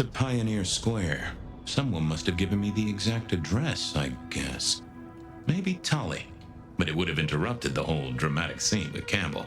to Pioneer Square. Someone must have given me the exact address, I guess. Maybe Tully, but it would have interrupted the whole dramatic scene with Campbell.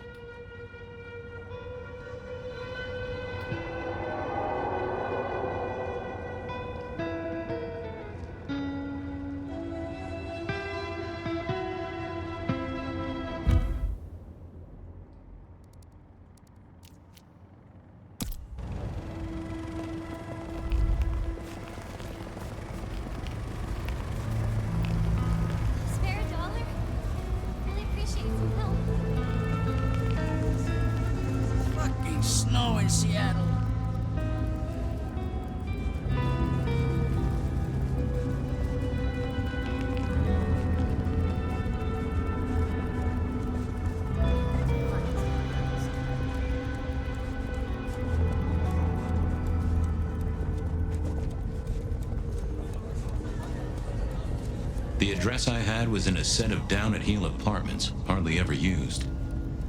The address I had was in a set of down-at-heel apartments, hardly ever used.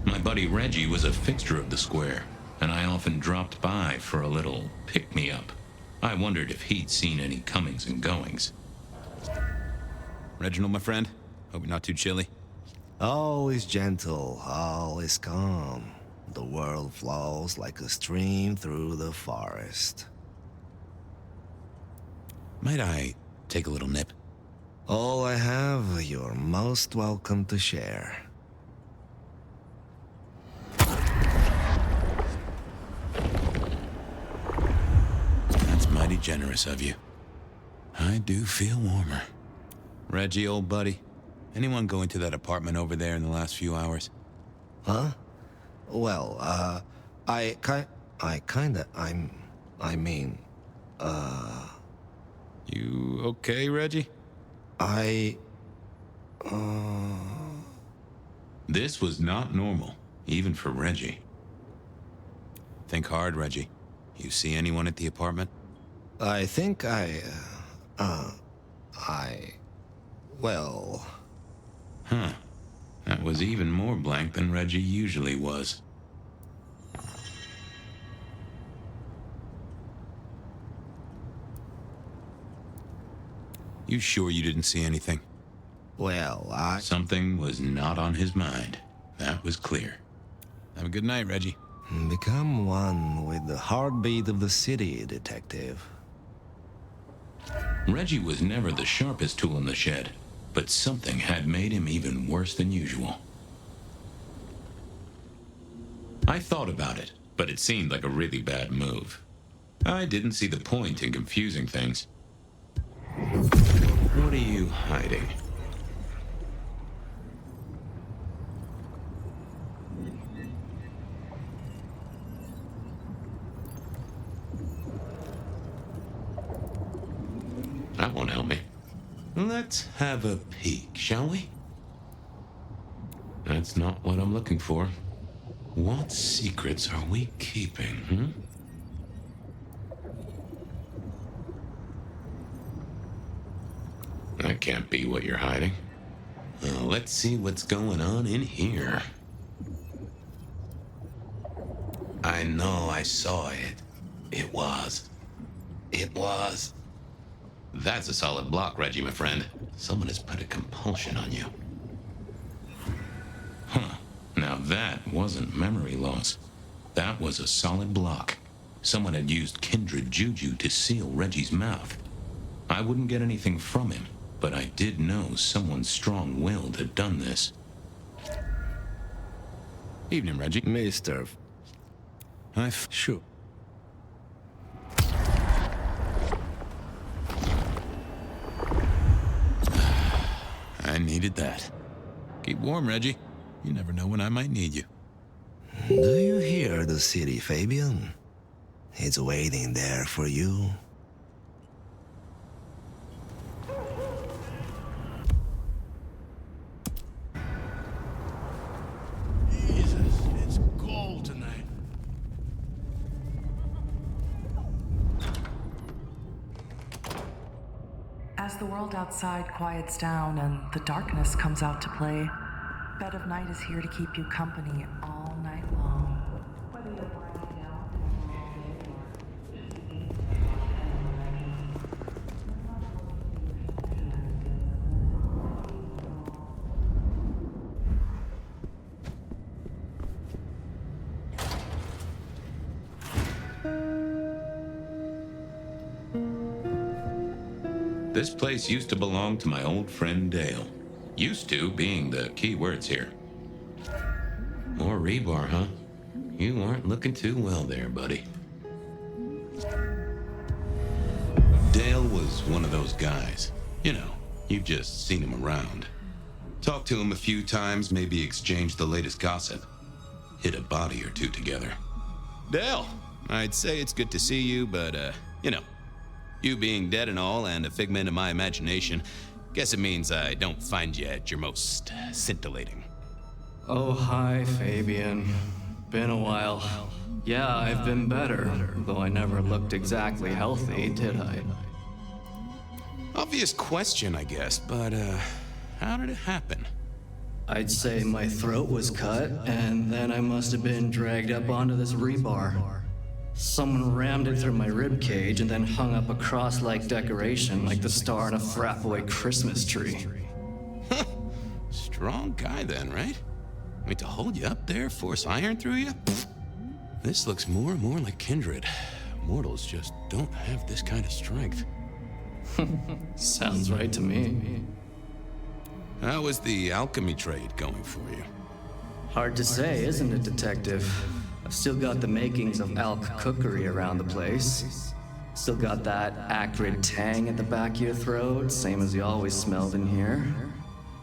My buddy Reggie was a fixture of the square, and I often dropped by for a little pick-me-up. I wondered if he'd seen any comings and goings. Reginald, my friend, hope you're not too chilly. Always gentle, always calm. The world flows like a stream through the forest. Might I take a little nip? All I have, you're most welcome to share. That's mighty generous of you. I do feel warmer. Reggie, old buddy, anyone go into that apartment over there in the last few hours? Huh? Well, You okay, Reggie? This was not normal, even for Reggie. Think hard, Reggie. You see anyone at the apartment? I think well... Huh. That was even more blank than Reggie usually was. You sure you didn't see anything? Well, Something was not on his mind. That was clear. Have a good night, Reggie. Become one with the heartbeat of the city, detective. Reggie was never the sharpest tool in the shed, but something had made him even worse than usual. I thought about it, but it seemed like a really bad move. I didn't see the point in confusing things. What are you hiding? That won't help me. Let's have a peek, shall we? That's not what I'm looking for. What secrets are we keeping, That can't be what you're hiding. Let's see what's going on in here. I know I saw it. It was. That's a solid block, Reggie, my friend. Someone has put a compulsion on you. Huh. Now that wasn't memory loss. That was a solid block. Someone had used kindred juju to seal Reggie's mouth. I wouldn't get anything from him, but I did know someone strong-willed had done this. Evening, Reggie. Mr. Sure. I needed that. Keep warm, Reggie. You never know when I might need you. Do you hear the city, Fabian? It's waiting there for you. Jesus, it's cold tonight. As the world outside quiets down and the darkness comes out to play, Bed of Night is here to keep you company all night long. Whether you're lying down This place used to belong to my old friend Dale. Used to being the key words here. More rebar, huh? You aren't looking too well there, buddy. Dale was one of those guys. You know, you've just seen him around. Talked to him a few times, maybe exchanged the latest gossip. Hit a body or two together. Dale, I'd say it's good to see you, but, you know, you being dead and all and a figment of my imagination, guess it means I don't find you at your most scintillating. Oh, hi, Fabian. Been a while. Yeah, I've been better, though I never looked exactly healthy, did I? Obvious question, I guess, but, how did it happen? I'd say my throat was cut, and then I must have been dragged up onto this rebar. Someone rammed it through my rib cage and then hung up a cross-like decoration like the star on a frat-boy Christmas tree. Strong guy then, right? Wait to hold you up there, force iron through you? This looks more and more like kindred. Mortals just don't have this kind of strength. Sounds right to me. How was the alchemy trade going for you? Hard to say, isn't it, Detective? I've still got the makings of alch cookery around the place. Still got that acrid tang at the back of your throat, same as you always smelled in here.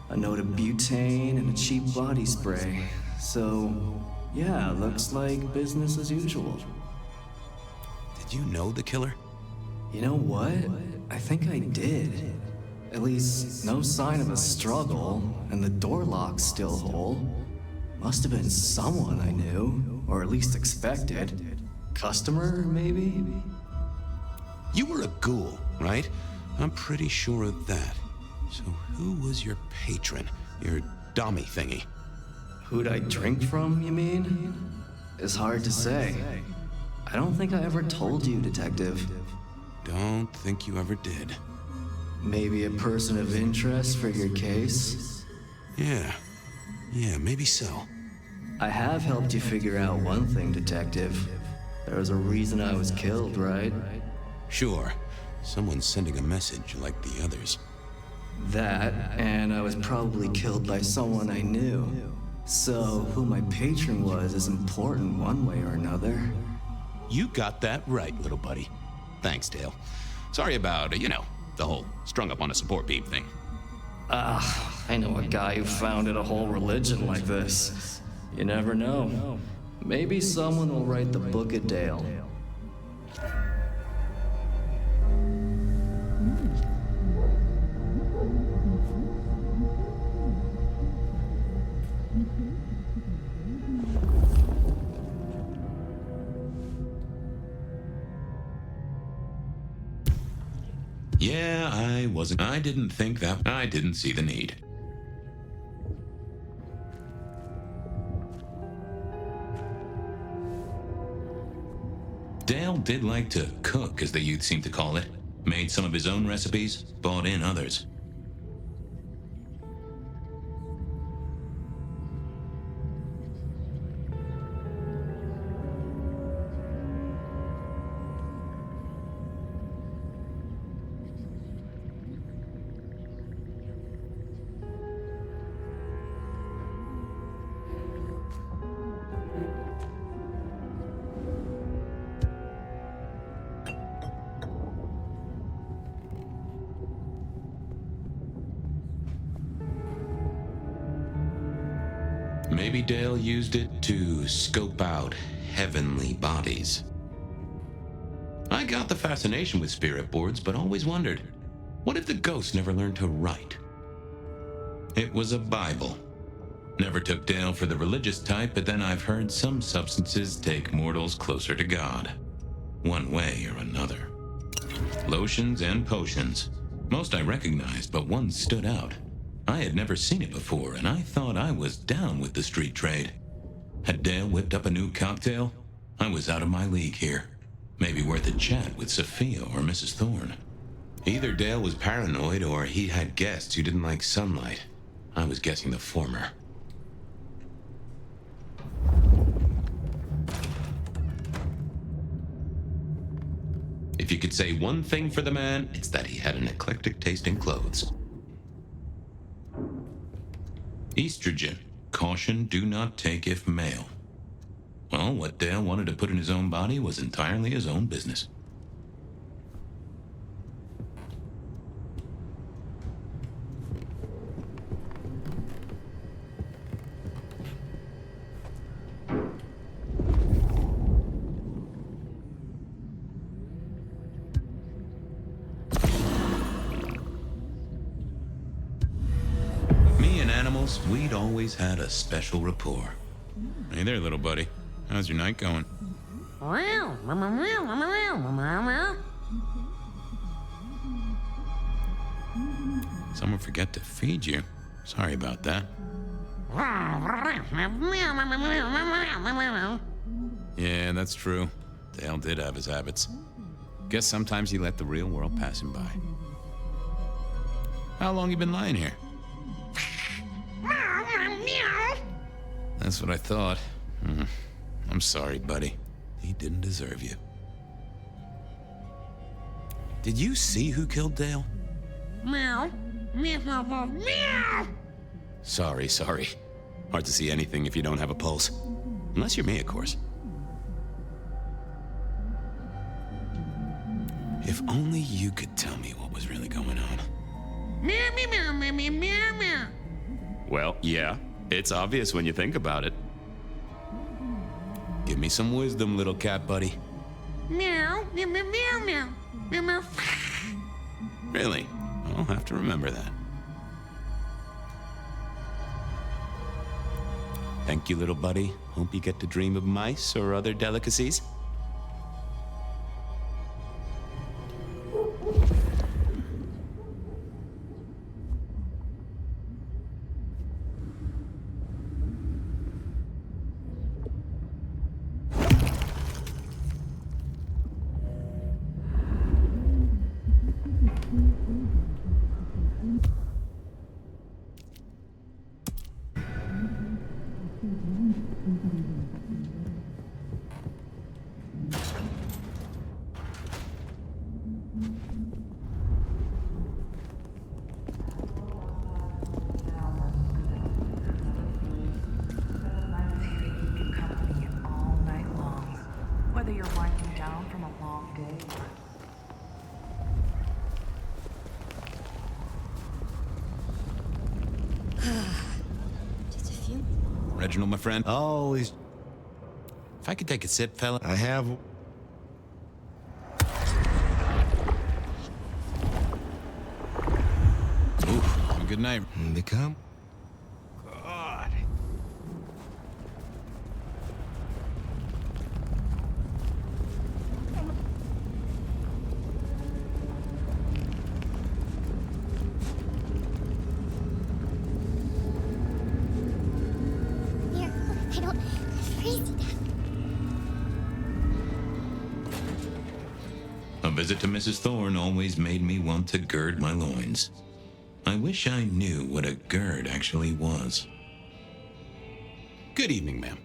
A note of butane and a cheap body spray. So, yeah, looks like business as usual. Did you know the killer? You know what? I think I did. At least, no sign of a struggle, and the door lock's still whole. Must have been someone I knew, or at least expected. Customer, maybe? You were a ghoul, right? I'm pretty sure of that. So who was your patron? Your dummy thingy? Who'd I drink from, you mean? It's hard to say. I don't think I ever told you, Detective. Don't think you ever did. Maybe a person of interest for your case? Yeah, maybe so. I have helped you figure out one thing, Detective. There was a reason I was killed, right? Sure. Someone's sending a message like the others. That, and I was probably killed by someone I knew. So, who my patron was is important one way or another. You got that right, little buddy. Thanks, Dale. Sorry about, the whole strung up on a support beam thing. I know a guy who founded a whole religion like this. You never know. Maybe someone will write the Book of Dale. Yeah, I didn't think that. I didn't see the need. Dale did like to cook, as the youth seem to call it. Made some of his own recipes, bought in others. Maybe Dale used it to scope out heavenly bodies. I got the fascination with spirit boards, but always wondered, what if the ghosts never learned to write? It was a Bible. Never took Dale for the religious type, but then I've heard some substances take mortals closer to God. One way or another. Lotions and potions. Most I recognized, but one stood out. I had never seen it before, and I thought I was down with the street trade. Had Dale whipped up a new cocktail? I was out of my league here. Maybe worth a chat with Sophia or Mrs. Thorne. Either Dale was paranoid or he had guests who didn't like sunlight. I was guessing the former. If you could say one thing for the man, it's that he had an eclectic taste in clothes. Estrogen. Caution, do not take if male. Well, what Dale wanted to put in his own body was entirely his own business. We'd always had a special rapport. Hey there, little buddy. How's your night going? Someone forget to feed you. Sorry about that. Yeah, that's true. Dale did have his habits. Guess sometimes he let the real world pass him by. How long you been lying here? That's what I thought. I'm sorry, buddy. He didn't deserve you. Did you see who killed Dale? Meow. Meow. Meow. Sorry. Hard to see anything if you don't have a pulse. Unless you're me, of course. If only you could tell me what was really going on. Meow, meow, meow, meow, meow, meow. Well, yeah. It's obvious when you think about it. Give me some wisdom, little cat buddy. Meow, meow, meow, meow, meow, meow, meow. Really? I'll have to remember that. Thank you, little buddy. Hope you get to dream of mice or other delicacies. Reginald, my friend. Always. If I could take a sip, fella. I have. Ooh, good night. Become? God. A visit to Mrs. Thorne always made me want to gird my loins. I wish I knew what a gird actually was. Good evening, ma'am.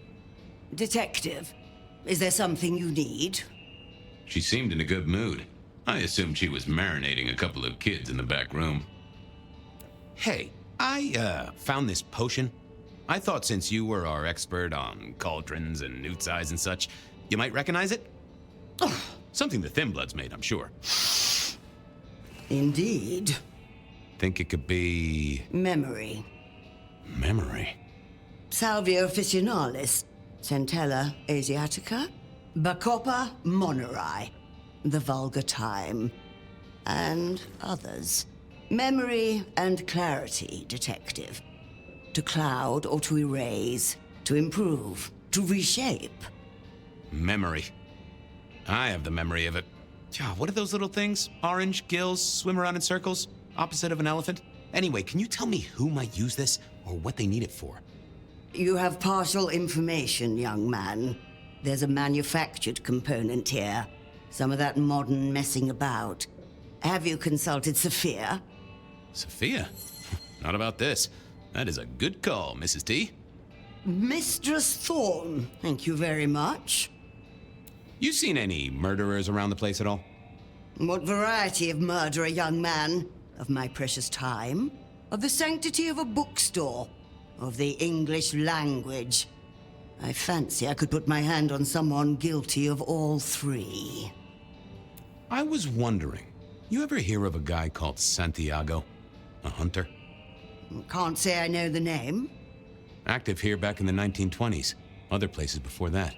Detective, is there something you need? She seemed in a good mood. I assumed she was marinating a couple of kids in the back room. Hey, I found this potion. I thought since you were our expert on cauldrons and newt's eyes and such, you might recognize it? Something the Thin Bloods made, I'm sure. Indeed. Think it could be... Memory. memory. Salvia officinalis, Centella asiatica, Bacopa moneri, the vulgar time, and others. Memory and clarity, detective. To cloud or to erase, to improve, to reshape. Memory. I have the memory of it. What are those little things? Orange gills, swim around in circles, opposite of an elephant? Anyway, can you tell me who might use this, or what they need it for? You have partial information, young man. There's a manufactured component here. Some of that modern messing about. Have you consulted Sophia? Sophia? Not about this. That is a good call, Mrs. T. Mistress Thorne, thank you very much. You seen any murderers around the place at all? What variety of murder, a young man? Of my precious time? Of the sanctity of a bookstore? Of the English language? I fancy I could put my hand on someone guilty of all three. I was wondering, you ever hear of a guy called Santiago? A hunter? Can't say I know the name. Active here back in the 1920s. Other places before that.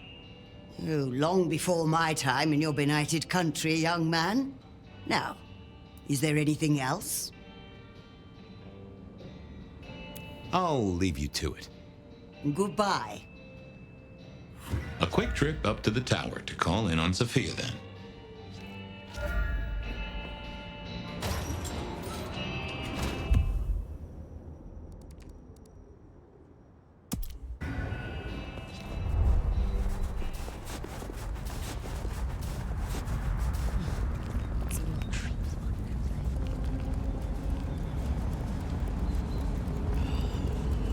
Oh, long before my time in your benighted country, young man. Now, is there anything else? I'll leave you to it. Goodbye. A quick trip up to the tower to call in on Sophia then.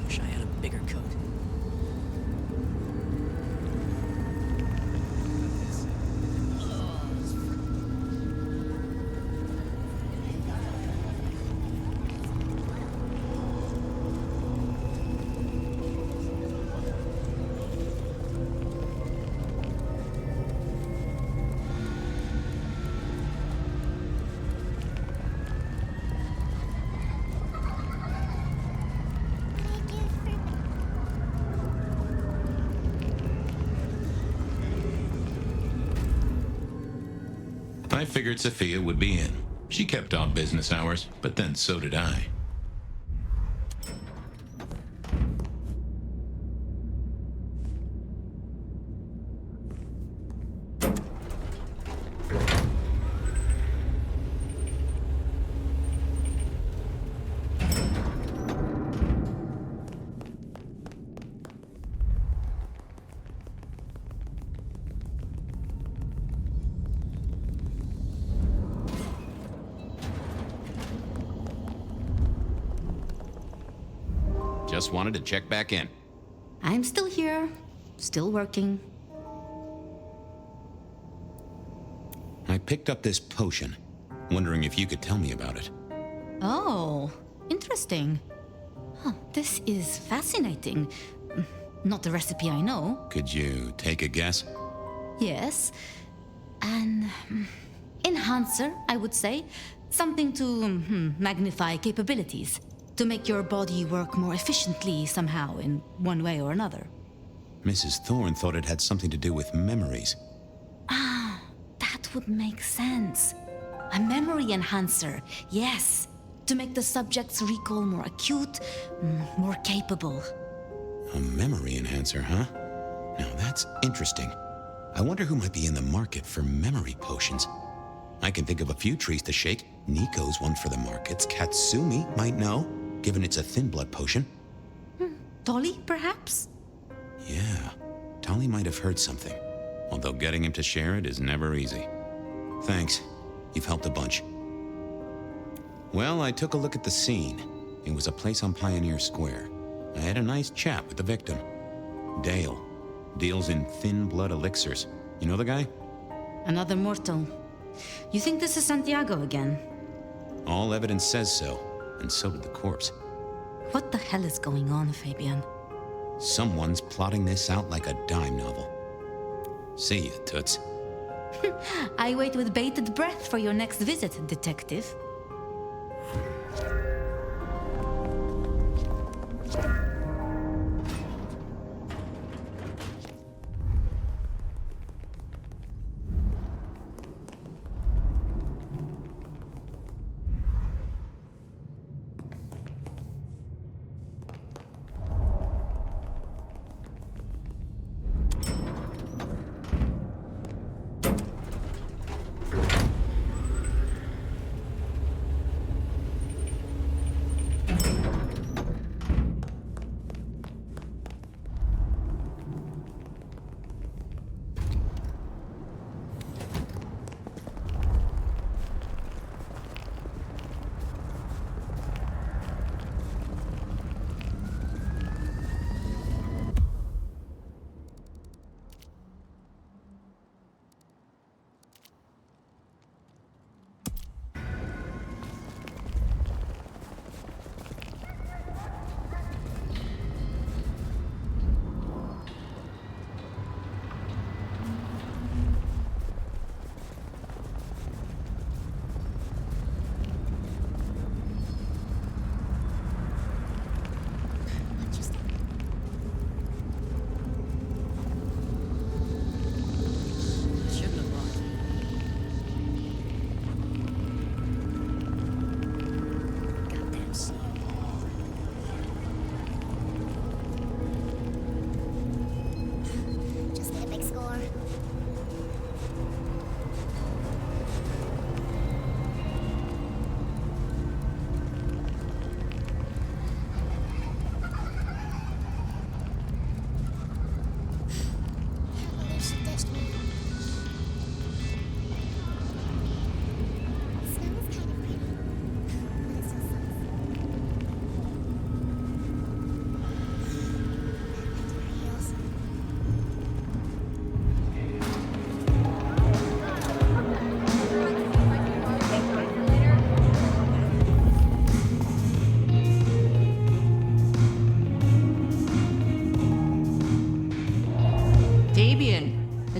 Wish I had a bigger coat. I figured Sophia would be in. She kept odd business hours, but then so did I. Just wanted to check back in. I'm still here, still working. I picked up this potion. Wondering if you could tell me about it. Oh, interesting. Huh, this is fascinating. Not the recipe I know. Could you take a guess? Yes. An enhancer, I would say. Something to magnify capabilities. To make your body work more efficiently somehow, in one way or another. Mrs. Thorne thought it had something to do with memories. Ah, that would make sense. A memory enhancer, yes. To make the subject's recall more acute, more capable. A memory enhancer, huh? Now that's interesting. I wonder who might be in the market for memory potions. I can think of a few trees to shake. Nico's one for the markets. Katsumi might know, given it's a thin blood potion. Dolly, perhaps? Yeah, Dolly might have heard something. Although getting him to share it is never easy. Thanks. You've helped a bunch. Well, I took a look at the scene. It was a place on Pioneer Square. I had a nice chat with the victim. Dale. Deals in thin blood elixirs. You know the guy? Another mortal. You think this is Santiago again? All evidence says so, and so did the corpse. What the hell is going on, Fabian? Someone's plotting this out like a dime novel. See ya, Toots. I wait with bated breath for your next visit, detective.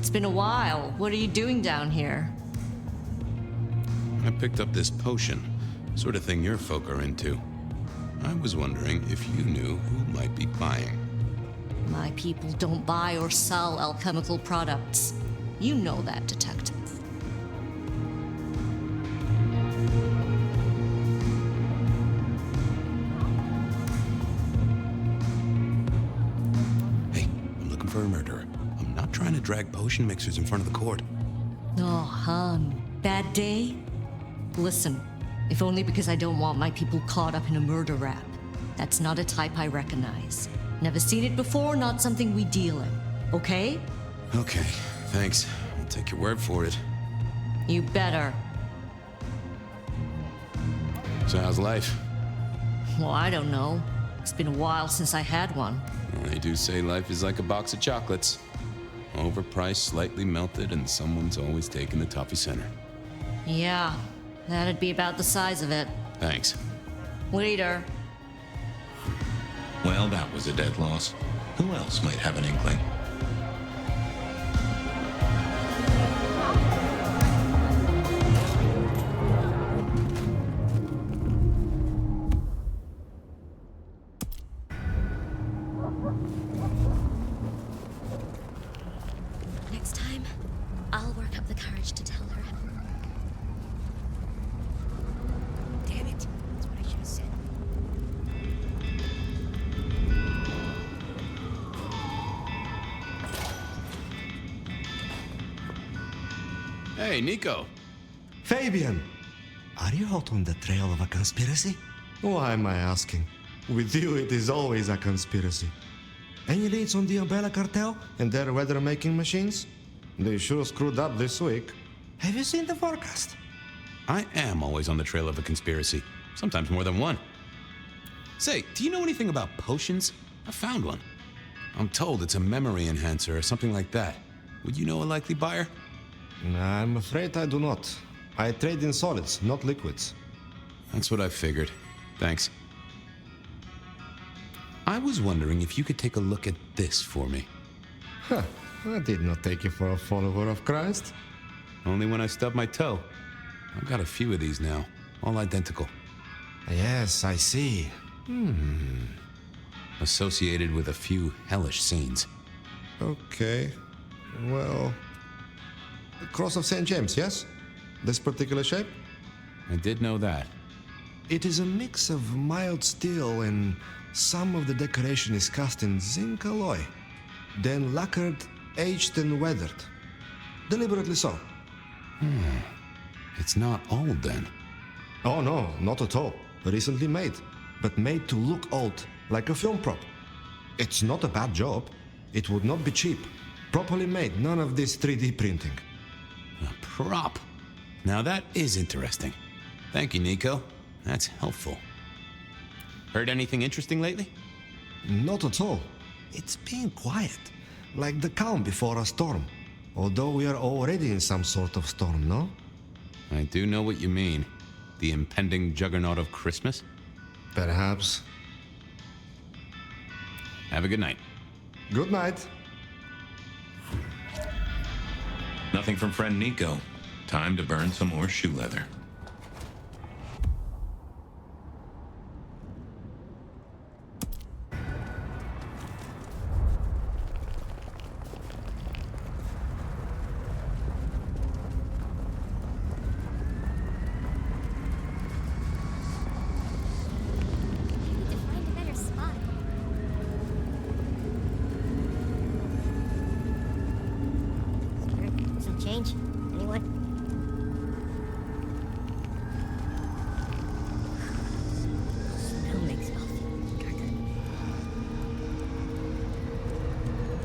It's been a while. What are you doing down here? I picked up this potion, sort of thing your folk are into. I was wondering if you knew who might be buying. My people don't buy or sell alchemical products. You know that, detective. Hey, I'm looking for a murderer. I'm not trying to drag potion mixers in front of the court. Oh, bad day? Listen, if only because I don't want my people caught up in a murder rap. That's not a type I recognize. Never seen it before, not something we deal in. Okay? Okay, thanks. I'll take your word for it. You better. So how's life? Well, I don't know. It's been a while since I had one. Well, they do say life is like a box of chocolates. Overpriced, slightly melted, and someone's always taking the toffee center. Yeah, that'd be about the size of it. Thanks. Later. Well, that was a dead loss. Who else might have an inkling? Next time, I'll work up the courage to tell her. Damn it. That's what I should have said. Hey, Nico. Fabian! Are you out on the trail of a conspiracy? Why am I asking? With you, it is always a conspiracy. Any leads on the Umbrella Cartel and their weather-making machines? They sure screwed up this week. Have you seen the forecast? I am always on the trail of a conspiracy. Sometimes more than one. Say, do you know anything about potions? I found one. I'm told it's a memory enhancer or something like that. Would you know a likely buyer? I'm afraid I do not. I trade in solids, not liquids. That's what I figured. Thanks. I was wondering if you could take a look at this for me. Huh. I did not take you for a follower of Christ. Only when I stubbed my toe. I've got a few of these now, all identical. Yes, I see. Associated with a few hellish scenes. Okay. Well... The Cross of St. James, yes? This particular shape? I did know that. It is a mix of mild steel and some of the decoration is cast in zinc alloy. Then lacquered, aged and weathered. Deliberately so. It's not old then. Oh no, not at all. Recently made. But made to look old, like a film prop. It's not a bad job. It would not be cheap. Properly made, none of this 3D printing. A prop. Now that is interesting. Thank you, Nico. That's helpful. Heard anything interesting lately? Not at all. It's been quiet. Like the calm before a storm. Although we are already in some sort of storm, no? I do know what you mean. The impending juggernaut of Christmas? Perhaps. Have a good night. Good night. Nothing from friend Nico. Time to burn some more shoe leather.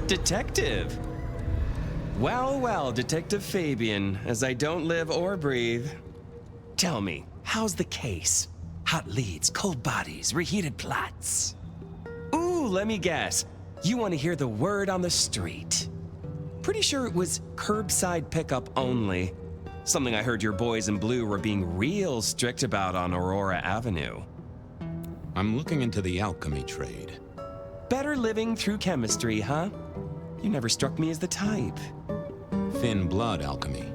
Detective! Well, well, Detective Fabian, as I don't live or breathe. Tell me, how's the case? Hot leads, cold bodies, reheated plots. Ooh, let me guess. You want to hear the word on the street. Pretty sure it was curbside pickup only. Something I heard your boys in blue were being real strict about on Aurora Avenue. I'm looking into the alchemy trade. Better living through chemistry, huh? You never struck me as the type. thin blood alchemy.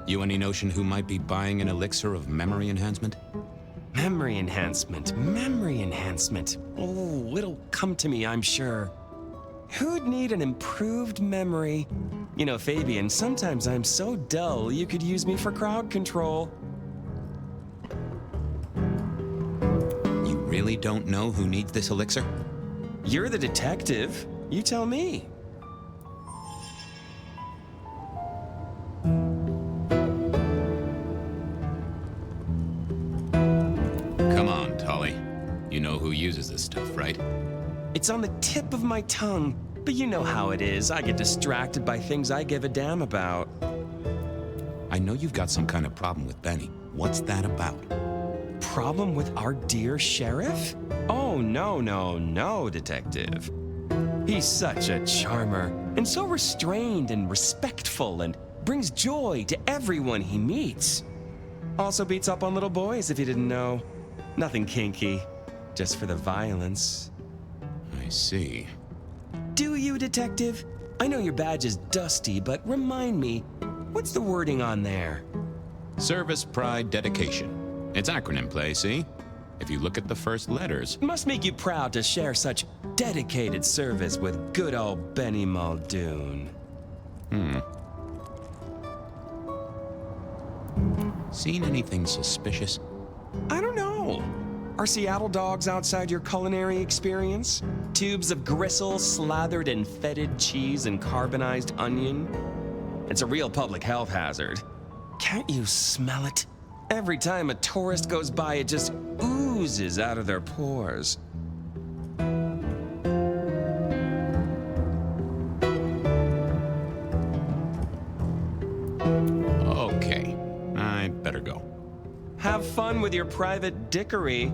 You any notion who might be buying an elixir of memory enhancement? Memory enhancement, memory enhancement. Oh, it'll come to me, I'm sure. Who'd need an improved memory? You know, Fabian, sometimes I'm so dull you could use me for crowd control. You really don't know who needs this elixir? You're the detective. You tell me. Come on, Tolly. You know who uses this stuff, right? It's on the tip of my tongue, but you know how it is. I get distracted by things I give a damn about. I know you've got some kind of problem with Benny. What's that about? Problem with our dear sheriff? Oh, no, Detective. He's such a charmer, and so restrained and respectful, and brings joy to everyone he meets. Also beats up on little boys, if you didn't know. Nothing kinky, just for the violence. I see. Do you, Detective? I know your badge is dusty, but remind me, what's the wording on there? Service, pride, dedication. It's acronym play, see? If you look at the first letters... Must make you proud to share such dedicated service with good old Benny Moldune. Seen anything suspicious? I don't know. Are Seattle dogs outside your culinary experience? Tubes of gristle slathered in fetid cheese and carbonized onion? It's a real public health hazard. Can't you smell it? Every time a tourist goes by, it just oozes out of their pores. Okay, I better go. Have fun with your private dickery.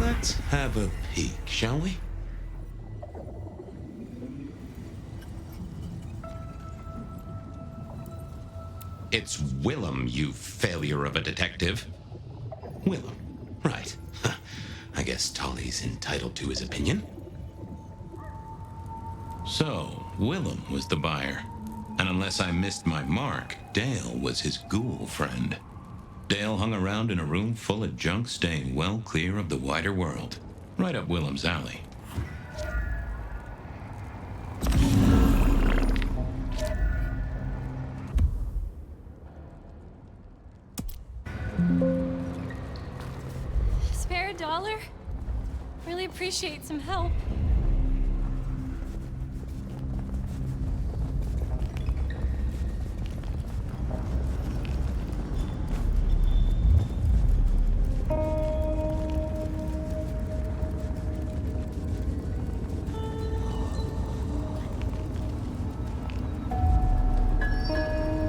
Let's have a peek, shall we? It's Willem, you failure of a detective. Willem, right. I guess Tolly's entitled to his opinion. So, Willem was the buyer. And unless I missed my mark, Dale was his ghoul friend. Dale hung around in a room full of junk, staying well clear of the wider world. Right up Willem's alley. Spare $1? Really appreciate some help.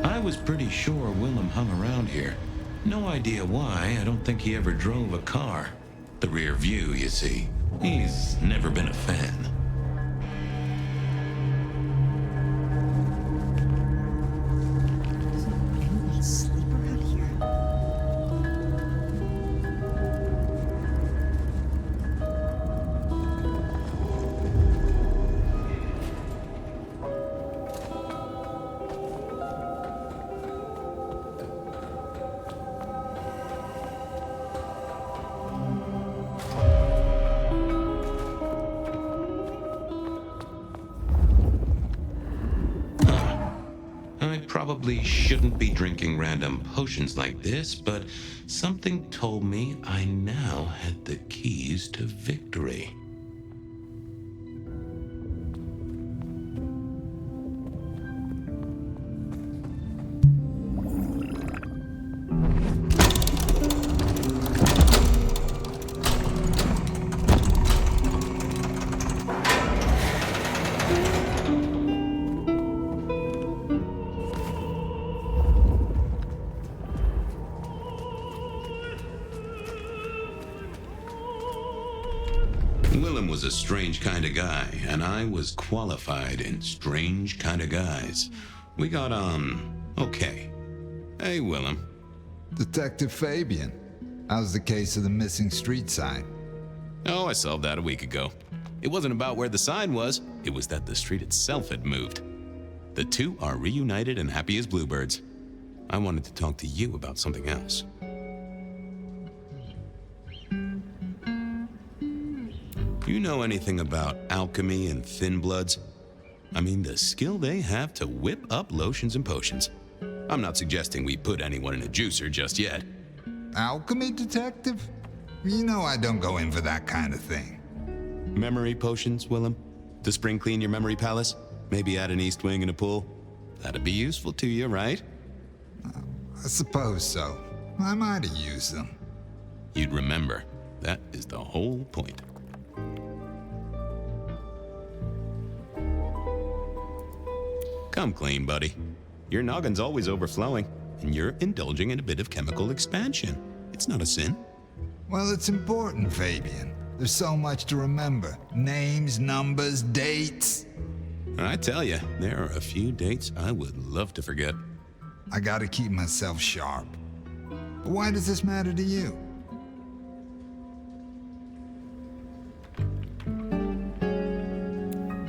I was pretty sure Willem hung around here. No idea why. I don't think he ever drove a car. The rear view, you see. He's never been a fan. Probably shouldn't be drinking random potions like this, but something told me I now had the keys to victory. Willem was a strange kind of guy, and I was qualified in strange kind of guys. We got on okay. Hey, Willem. Detective Fabian, how's the case of the missing street sign? Oh, I solved that a week ago. It wasn't about where the sign was, it was that the street itself had moved. The two are reunited and happy as bluebirds. I wanted to talk to you about something else. You know anything about alchemy and thin bloods? I mean, the skill they have to whip up lotions and potions. I'm not suggesting we put anyone in a juicer just yet. Alchemy, detective? You know I don't go in for that kind of thing. Memory potions, Willem? To spring clean your memory palace? Maybe add an east wing and a pool? That'd be useful to you, right? I suppose so. I might have used them. You'd remember. That is the whole point. Come clean, buddy. Your noggin's always overflowing, and you're indulging in a bit of chemical expansion. It's not a sin. Well, it's important, Fabian. There's so much to remember. Names, numbers, dates. I tell you, there are a few dates I would love to forget. I gotta keep myself sharp. But why does this matter to you?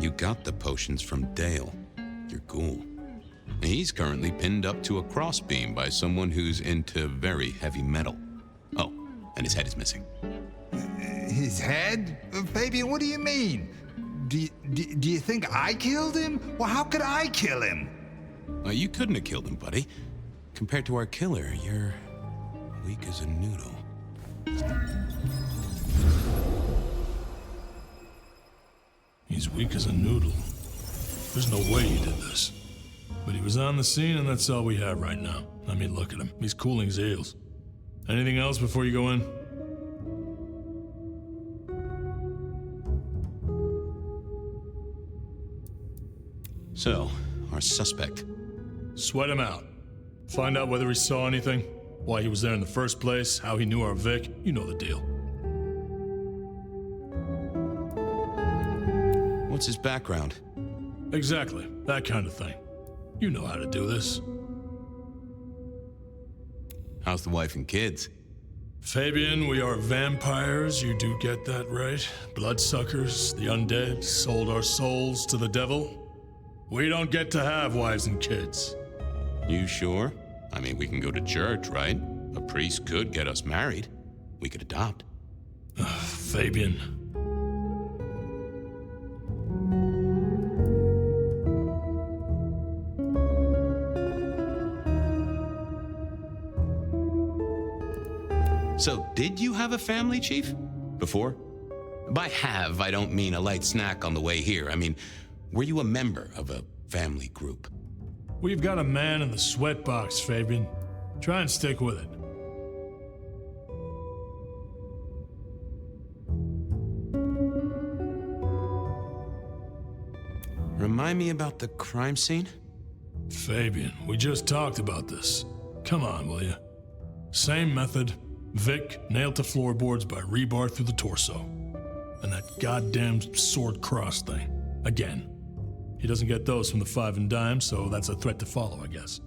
You got the potions from Dale, your ghoul. He's currently pinned up to a crossbeam by someone who's into very heavy metal. Oh, and his head is missing. His head? Fabian, what do you mean? Do you think I killed him? Well, how could I kill him? You couldn't have killed him, buddy. Compared to our killer, you're weak as a noodle. He's weak as a noodle. There's no way he did this. But he was on the scene, and that's all we have right now. I mean, look at him. He's cooling his heels. Anything else before you go in? So, our suspect. Sweat him out. Find out whether he saw anything, why he was there in the first place, how he knew our Vic. You know the deal. What's his background? Exactly. That kind of thing. You know how to do this. How's the wife and kids? Fabian, we are vampires, you do get that right. Bloodsuckers, the undead, sold our souls to the devil. We don't get to have wives and kids. You sure? I mean, we can go to church, right? A priest could get us married. We could adopt. Fabian. So, did you have a family, Chief? Before? By have, I don't mean a light snack on the way here. I mean, were you a member of a family group? We've got a man in the sweatbox, Fabian. Try and stick with it. Remind me about the crime scene? Fabian, we just talked about this. Come on, will you? Same method. Vic nailed to floorboards by rebar through the torso. And that goddamn sword cross thing. Again. He doesn't get those from the five and dime, so that's a threat to follow, I guess.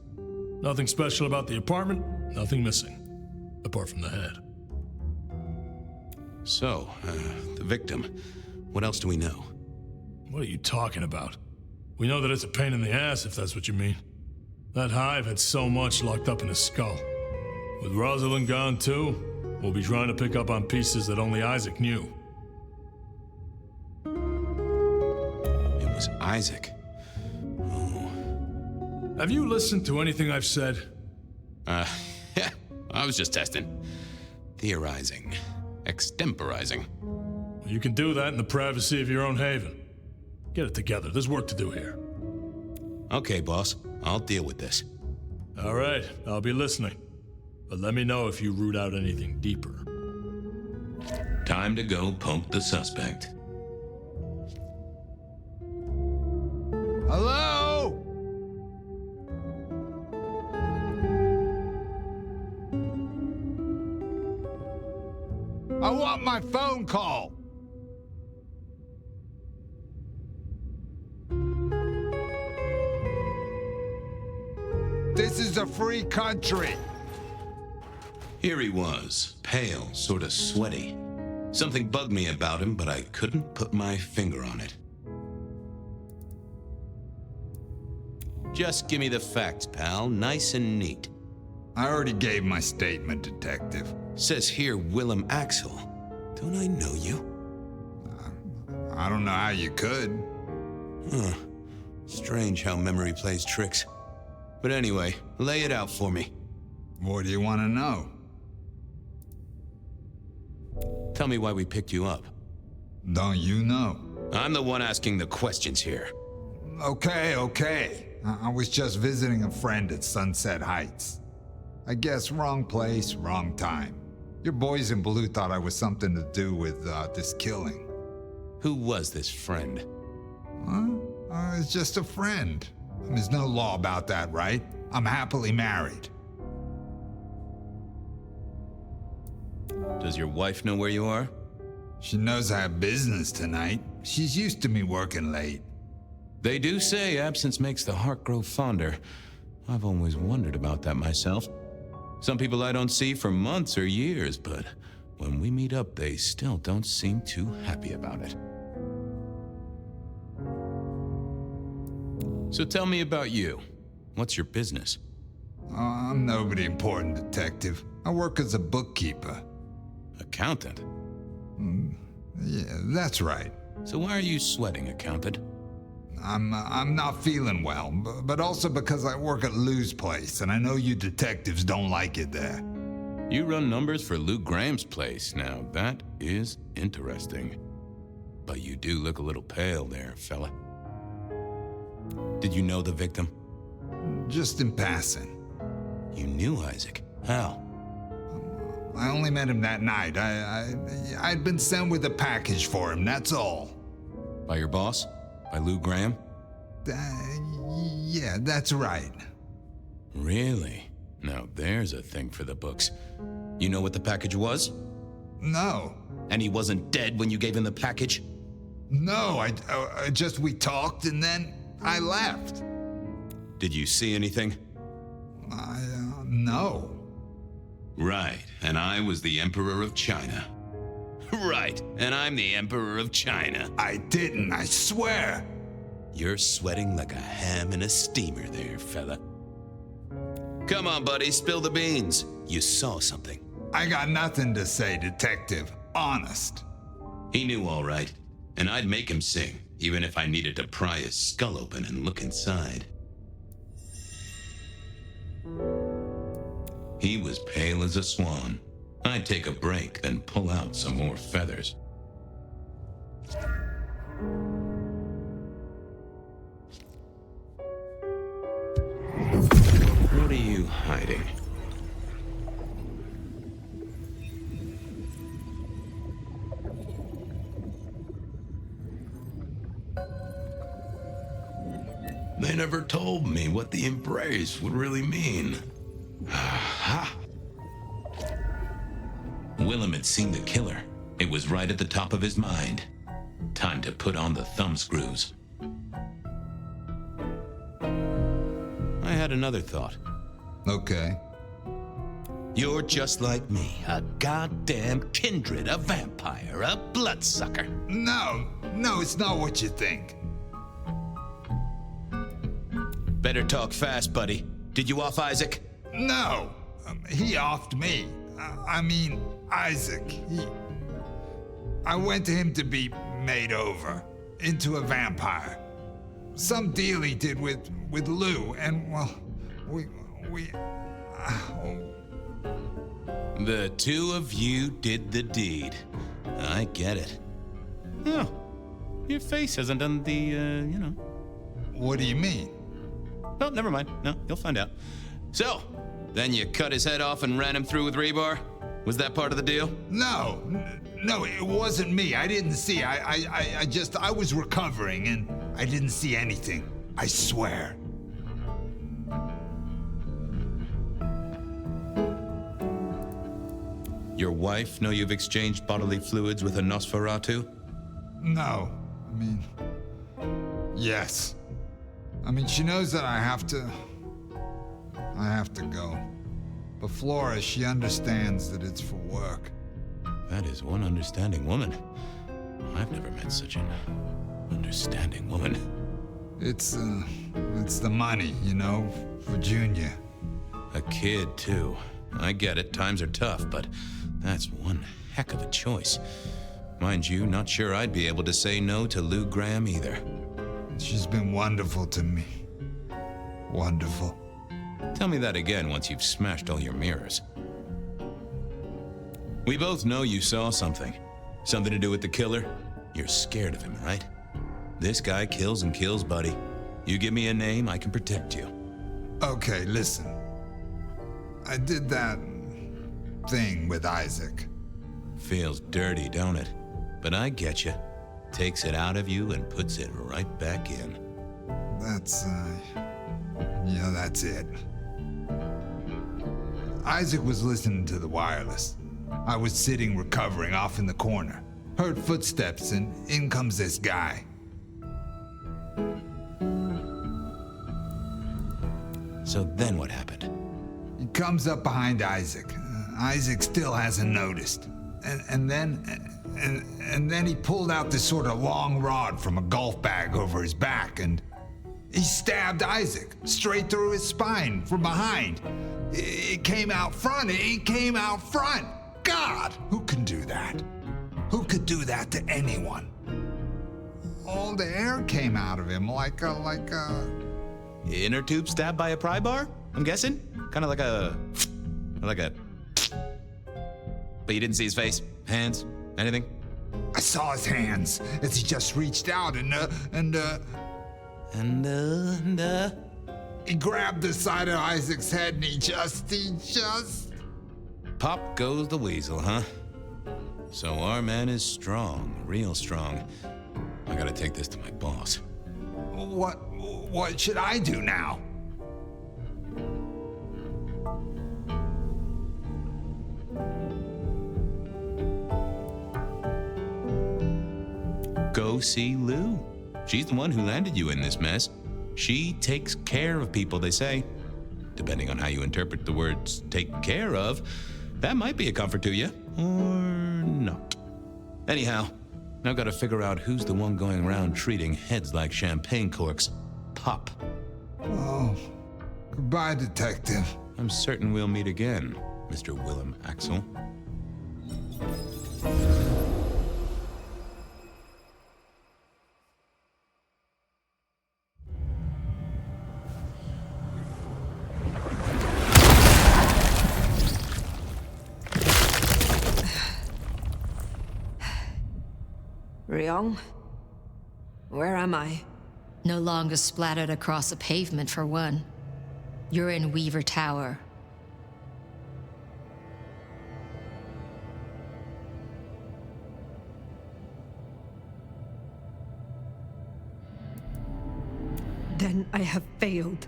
Nothing special about the apartment, nothing missing. Apart from the head. So, the victim. What else do we know? What are you talking about? We know that it's a pain in the ass, if that's what you mean. That hive had so much locked up in his skull. With Rosalind gone too, we'll be trying to pick up on pieces that only Isaac knew. It was Isaac. Oh. Have you listened to anything I've said? Yeah, I was just testing. Theorizing. Extemporizing. You can do that in the privacy of your own haven. Get it together, there's work to do here. Okay, boss. I'll deal with this. All right, I'll be listening. But let me know if you root out anything deeper. Time to go poke the suspect. Hello? I want my phone call. This is a free country. Here he was, pale, sort of sweaty. Something bugged me about him, but I couldn't put my finger on it. Just give me the facts, pal. Nice and neat. I already gave my statement, Detective. Says here Willem Axel. Don't I know you? I don't know how you could. Huh. Strange how memory plays tricks. But anyway, lay it out for me. What do you want to know? Tell me why we picked you up. Don't you know? I'm the one asking the questions here. Okay. I was just visiting a friend at Sunset Heights. I guess wrong place, wrong time. Your boys in blue thought I was something to do with this killing. Who was this friend? It's just a friend. There's no law about that, right? I'm happily married. Does your wife know where you are? She knows I have business tonight. She's used to me working late. They do say absence makes the heart grow fonder. I've always wondered about that myself. Some people I don't see for months or years, but when we meet up, they still don't seem too happy about it. So tell me about you. What's your business? I'm nobody important, Detective. I work as a bookkeeper. Accountant? Yeah, that's right. So why are you sweating, accountant? I'm not feeling well, but also because I work at Lou's place, and I know you detectives don't like it there. You run numbers for Lou Graham's place. Now, that is interesting. But you do look a little pale there, fella. Did you know the victim? Just in passing. You knew Isaac? How? I only met him that night. I'd been sent with a package for him, that's all. By your boss? By Lou Graham? Yeah, that's right. Really? Now there's a thing for the books. You know what the package was? No. And he wasn't dead when you gave him the package? No, we talked and then I left. Did you see anything? No. Right, and I was the Emperor of China. Right, and I'm the Emperor of China. I didn't, I swear. You're sweating like a ham in a steamer there, fella. Come on, buddy, spill the beans. You saw something. I got nothing to say, Detective. Honest. He knew all right, and I'd make him sing, even if I needed to pry his skull open and look inside. He was pale as a swan. I'd take a break, then pull out some more feathers. What are you hiding? They never told me what the embrace would really mean. Aha! Willem had seen the killer. It was right at the top of his mind. Time to put on the thumbscrews. I had another thought. Okay. You're just like me, a goddamn kindred, a vampire, a bloodsucker. No, it's not what you think. Better talk fast, buddy. Did you off Isaac? No, he offed me. I mean, Isaac. I went to him to be made over into a vampire. Some deal he did with Lou, and well, we. The two of you did the deed. I get it. Oh, your face hasn't done the, What do you mean? Well, never mind. No, you'll find out. So, then you cut his head off and ran him through with rebar? Was that part of the deal? No, it wasn't me. I didn't see. I was recovering and I didn't see anything. I swear. Your wife know you've exchanged bodily fluids with a Nosferatu? No. Yes. She knows that I have to go. But Flora, she understands that it's for work. That is one understanding woman. I've never met such an understanding woman. It's the money, you know, for Junior. A kid, too. I get it, times are tough, but that's one heck of a choice. Mind you, not sure I'd be able to say no to Lou Graham either. She's been wonderful to me. Wonderful. Tell me that again once you've smashed all your mirrors. We both know you saw something. Something to do with the killer? You're scared of him, right? This guy kills and kills, buddy. You give me a name, I can protect you. Okay, listen. I did that thing with Isaac. Feels dirty, don't it? But I get you. Takes it out of you and puts it right back in. That's it. Isaac was listening to the wireless. I was sitting recovering off in the corner. Heard footsteps and in comes this guy. So then what happened? He comes up behind Isaac. Isaac still hasn't noticed. And then he pulled out this sort of long rod from a golf bag over his back and he stabbed Isaac straight through his spine from behind. It came out front. It came out front. God, who can do that? Who could do that to anyone? All the air came out of him like a... Inner tube stabbed by a pry bar? I'm guessing? Kind of like a... But you didn't see his face? Hands? Anything? I saw his hands as he just reached out and he grabbed the side of Isaac's head and he just... Pop goes the weasel, huh? So our man is strong, real strong. I gotta take this to my boss. What should I do now? Go see Lou. She's the one who landed you in this mess. She takes care of people, they say. Depending on how you interpret the words take care of, that might be a comfort to you, or not. Anyhow, I've got to figure out who's the one going around treating heads like champagne corks. Pop. Oh, goodbye, Detective. I'm certain we'll meet again, Mr. Willem Axel. Ryong? Where am I? No longer splattered across a pavement, for one. You're in Weaver Tower. Then I have failed.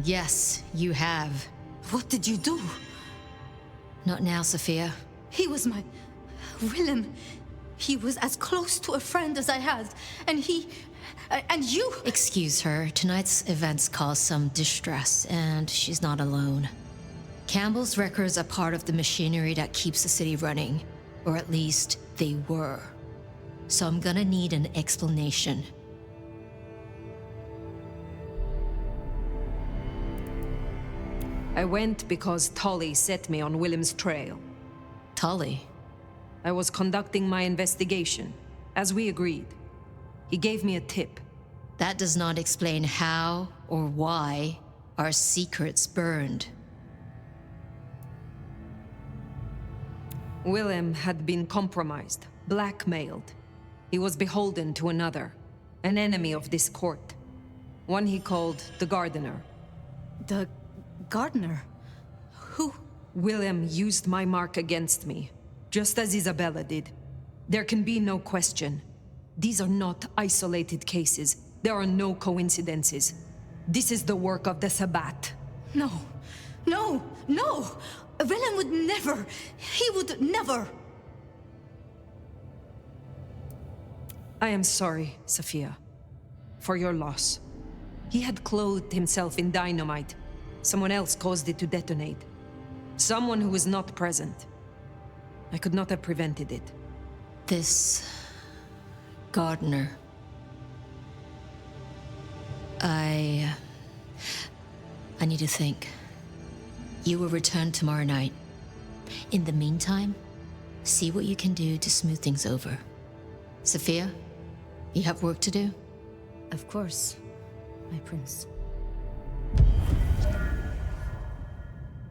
Yes, you have. What did you do? Not now, Sophia. He was my... Willem. He was as close to a friend as I had, and he... and you... Excuse her. Tonight's events caused some distress, and she's not alone. Campbell's records are part of the machinery that keeps the city running. Or at least, they were. So I'm gonna need an explanation. I went because Tully set me on Willem's trail. Tully? I was conducting my investigation, as we agreed. He gave me a tip. That does not explain how or why our secrets burned. Willem had been compromised, blackmailed. He was beholden to another, an enemy of this court. One he called the Gardener. The Gardener? Who? Willem used my mark against me, just as Isabella did. There can be no question. These are not isolated cases. There are no coincidences. This is the work of the Sabbat. No. No. No! Willem would never. He would never. I am sorry, Sophia, for your loss. He had clothed himself in dynamite. Someone else caused it to detonate. Someone who was not present. I could not have prevented it. This gardener. I need to think. You will return tomorrow night. In the meantime, see what you can do to smooth things over. Sophia, you have work to do? Of course, my prince.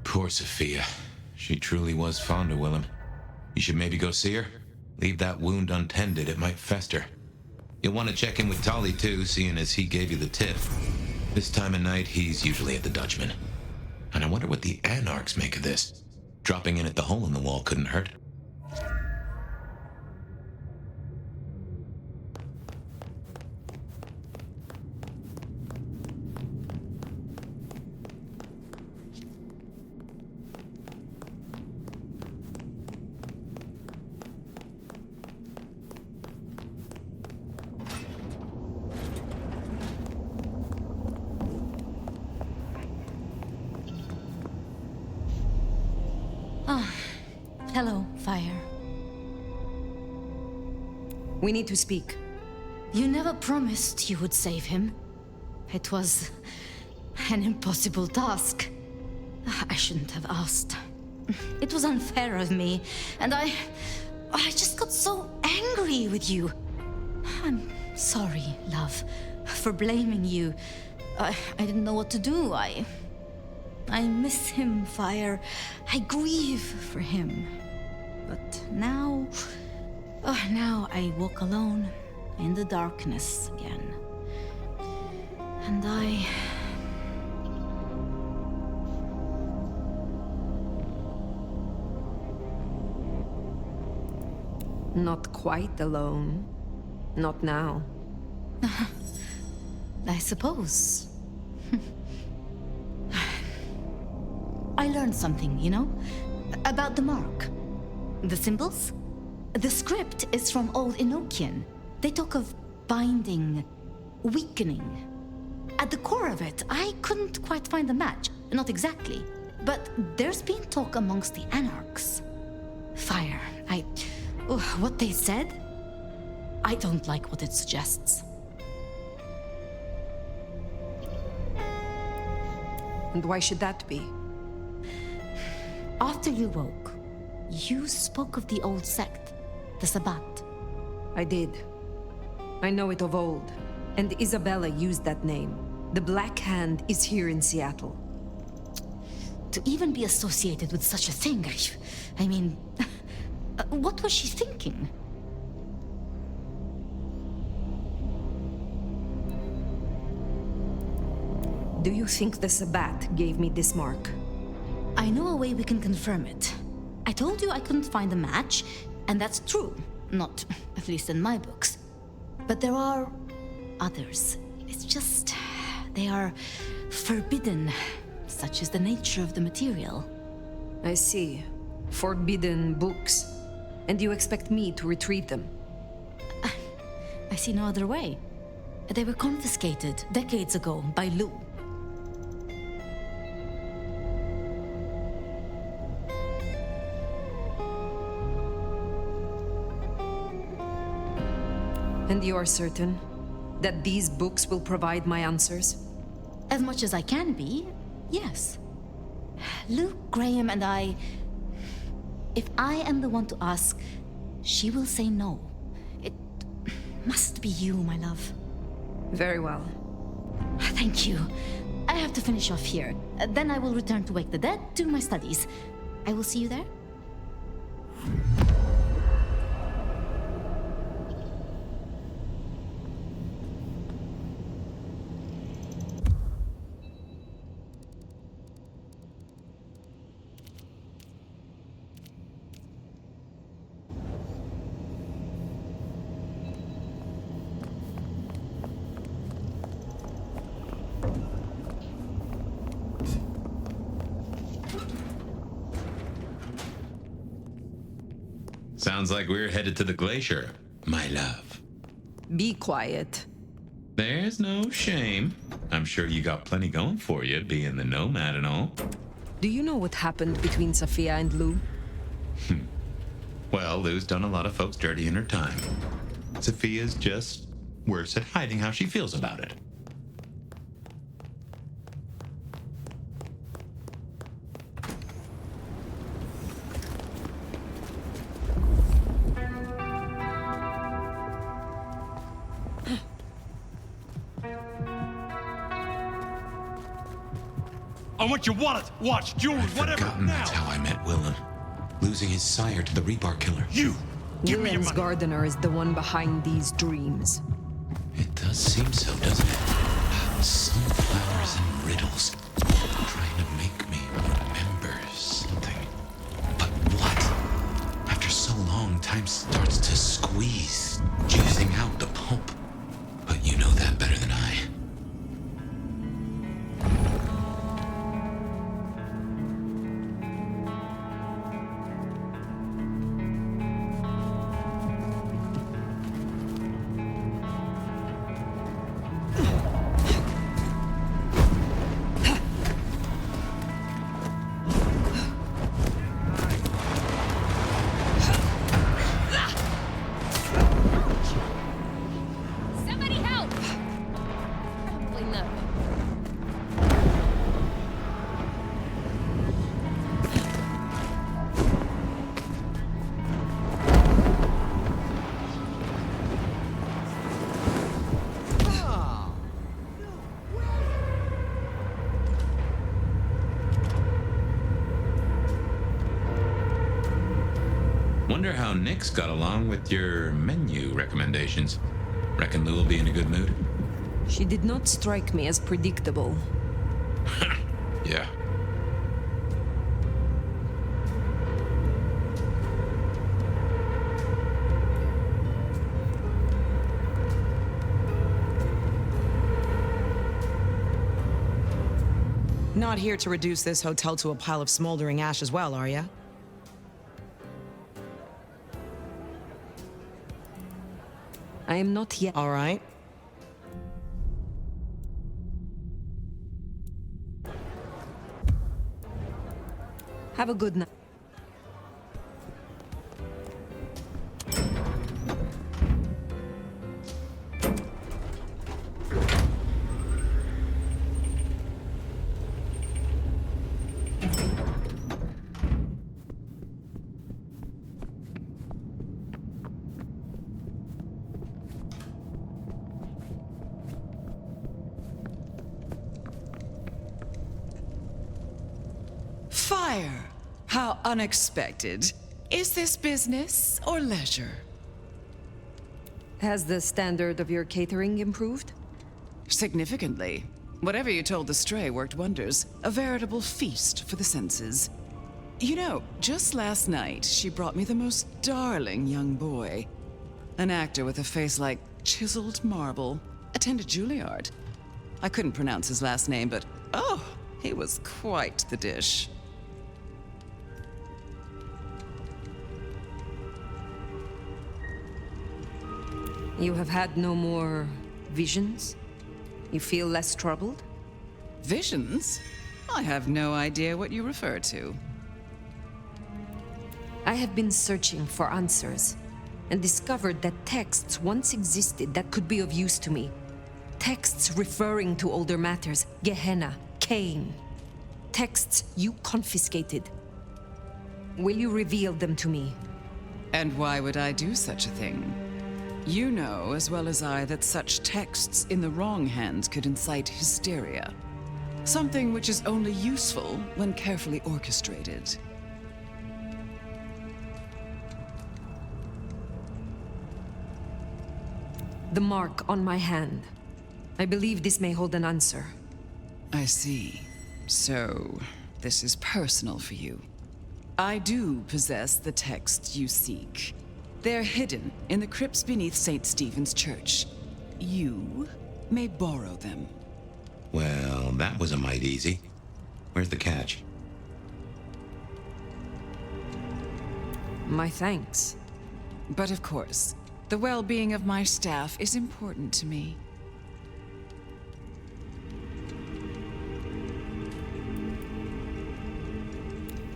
Poor Sophia. She truly was fond of Willem. You should maybe go see her. Leave that wound untended, it might fester. You'll want to check in with Tolly too, seeing as he gave you the tip. This time of night, he's usually at the Dutchman. And I wonder what the Anarchs make of this. Dropping in at the hole in the wall couldn't hurt. Hello, Fire. We need to speak. You never promised you would save him. It was an impossible task. I shouldn't have asked. It was unfair of me, and I just got so angry with you. I'm sorry, love, for blaming you. I didn't know what to do. I miss him, Fire. I grieve for him. But now I walk alone in the darkness again. And Not quite alone. Not now. I suppose. I learned something, you know? About the mark. The symbols? The script is from Old Enochian. They talk of binding, weakening. At the core of it, I couldn't quite find the match. Not exactly. But there's been talk amongst the Anarchs. Fire. What they said? I don't like what it suggests. And why should that be? After you woke, you spoke of the old sect, the Sabbat. I did. I know it of old, and Isabella used that name. The Black Hand is here in Seattle. To even be associated with such a thing, I mean, what was she thinking? Do you think the Sabbat gave me this mark? I know a way we can confirm it. I told you I couldn't find a match, and that's true. Not, at least in my books. But there are others. It's just, they are forbidden. Such is the nature of the material. I see. Forbidden books. And you expect me to retrieve them? I see no other way. They were confiscated decades ago by Lou. And you are certain that these books will provide my answers? As much as I can be, yes. Luke, Graham, and I... If I am the one to ask, she will say no. It must be you, my love. Very well. Thank you. I have to finish off here. Then I will return to Wake the Dead, do my studies. I will see you there. Sounds like we're headed to the Glacier, my love. Be quiet. There's no shame. I'm sure you got plenty going for you, being the nomad and all. Do you know what happened between Sophia and Lou? Well, Lou's done a lot of folks dirty in her time. Sophia's just worse at hiding how she feels about it. I want your wallet, watch, jewels, whatever. Forgotten that's how I met Willem. Losing his sire to the Rebar Killer. You! Give me your Willem's money. gardener is the one behind these dreams. It does seem so, doesn't it? Sunflowers and riddles. Trying to make me remember something. But what? After so long, time starts to squeeze, juicing out the pulp. But you know that better than I. Somebody help! Probably no. Wonder how Nick's got along with your menu recommendations. Reckon Lou will be in a good mood? She did not strike me as predictable. Yeah. Not here to reduce this hotel to a pile of smoldering ash as well, are ya? I am not yet. All right. Have a good night. Fire! How unexpected. Is this business or leisure? Has the standard of your catering improved? Significantly. Whatever you told the stray worked wonders. A veritable feast for the senses. You know, just last night, she brought me the most darling young boy. An actor with a face like chiseled marble. Attended Juilliard. I couldn't pronounce his last name, but oh, he was quite the dish. You have had no more visions? You feel less troubled? Visions? I have no idea what you refer to. I have been searching for answers and discovered that texts once existed that could be of use to me. Texts referring to older matters, Gehenna, Cain. Texts you confiscated. Will you reveal them to me? And why would I do such a thing? You know as well as I that such texts in the wrong hands could incite hysteria. Something which is only useful when carefully orchestrated. The mark on my hand. I believe this may hold an answer. I see. So, this is personal for you. I do possess the texts you seek. They're hidden in the crypts beneath St. Stephen's Church. You may borrow them. Well, that was a mite easy. Where's the catch? My thanks. But of course, the well-being of my staff is important to me.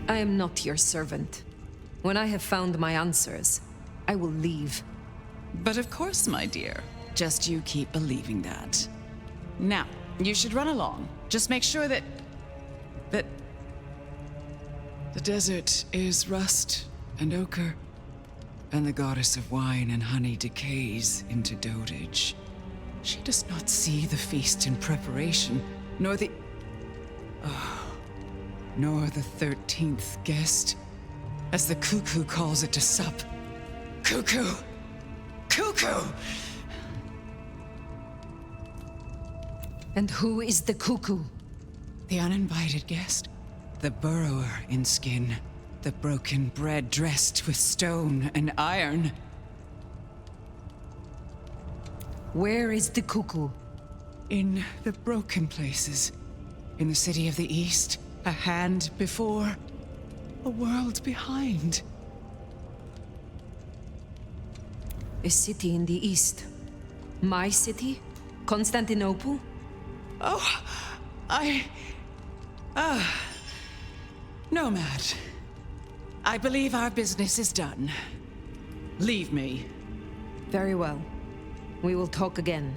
I am not your servant. When I have found my answers, I will leave. But of course, my dear. Just you keep believing that. Now, you should run along. Just make sure that the desert is rust and ochre, and the goddess of wine and honey decays into dotage. She does not see the feast in preparation, nor the 13th guest, as the cuckoo calls it to sup. Cuckoo! Cuckoo! And who is the cuckoo? The uninvited guest. The burrower in skin. The broken bread dressed with stone and iron. Where is the cuckoo? In the broken places. In the city of the East. A hand before. A world behind. A city in the East. My city? Constantinople? Oh, Nomad. I believe our business is done. Leave me. Very well. We will talk again.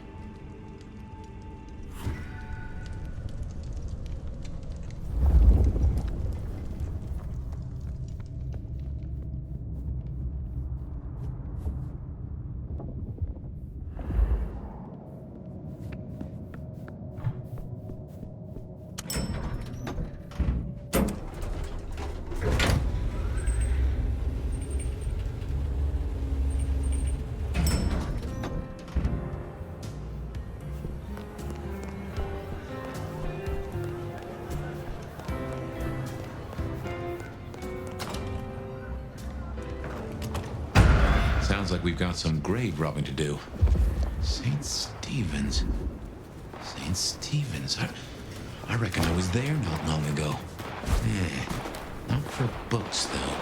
Sounds like we've got some grave robbing to do. St. Stephen's. St. Stephen's. I reckon I was there not long ago. Not for books, though.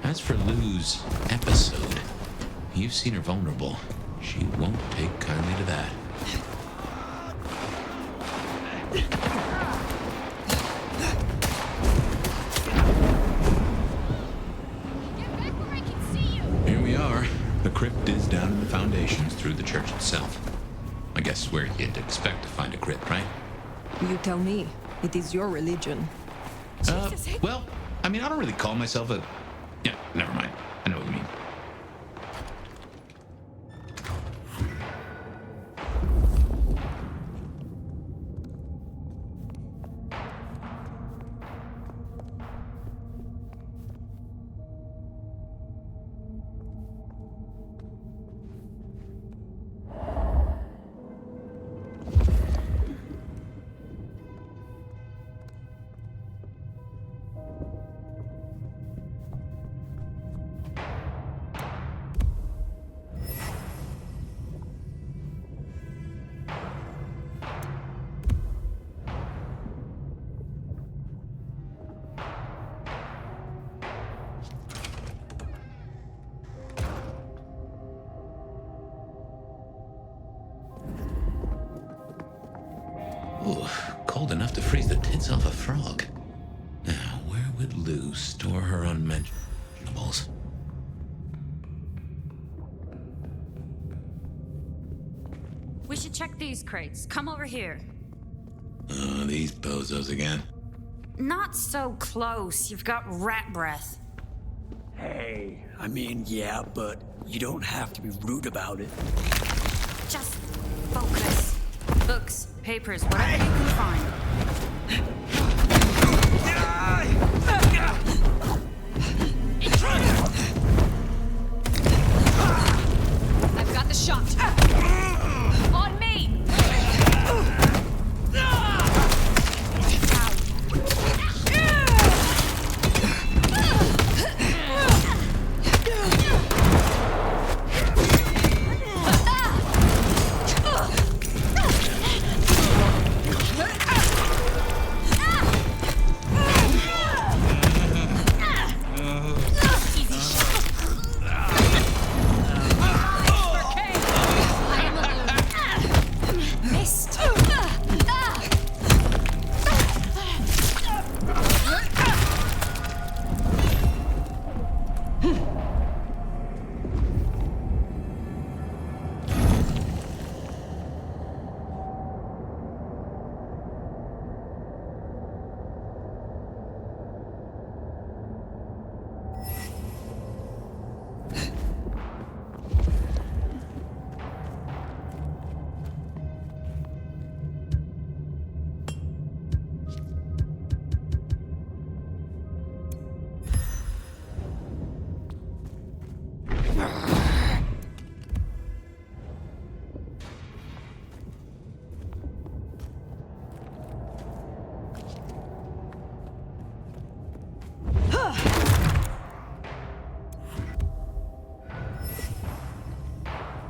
As for Lou's episode, you've seen her vulnerable. She won't take kindly to that. Here we are. The crypt is down in the foundations through the church itself. I guess where you'd expect to find a crypt, right? You tell me. It is your religion. Well, I mean, I don't really call myself a... Yeah, never mind. I know what you mean. Ooh, cold enough to freeze the tits off a frog. Now, where would Lou store her unmentionables? We should check these crates. Come over here. Oh, these bozos again. Not so close. You've got rat breath. Hey, I mean, yeah, but you don't have to be rude about it. Just focus. Books, papers, whatever you can find. I've got the shot. On me!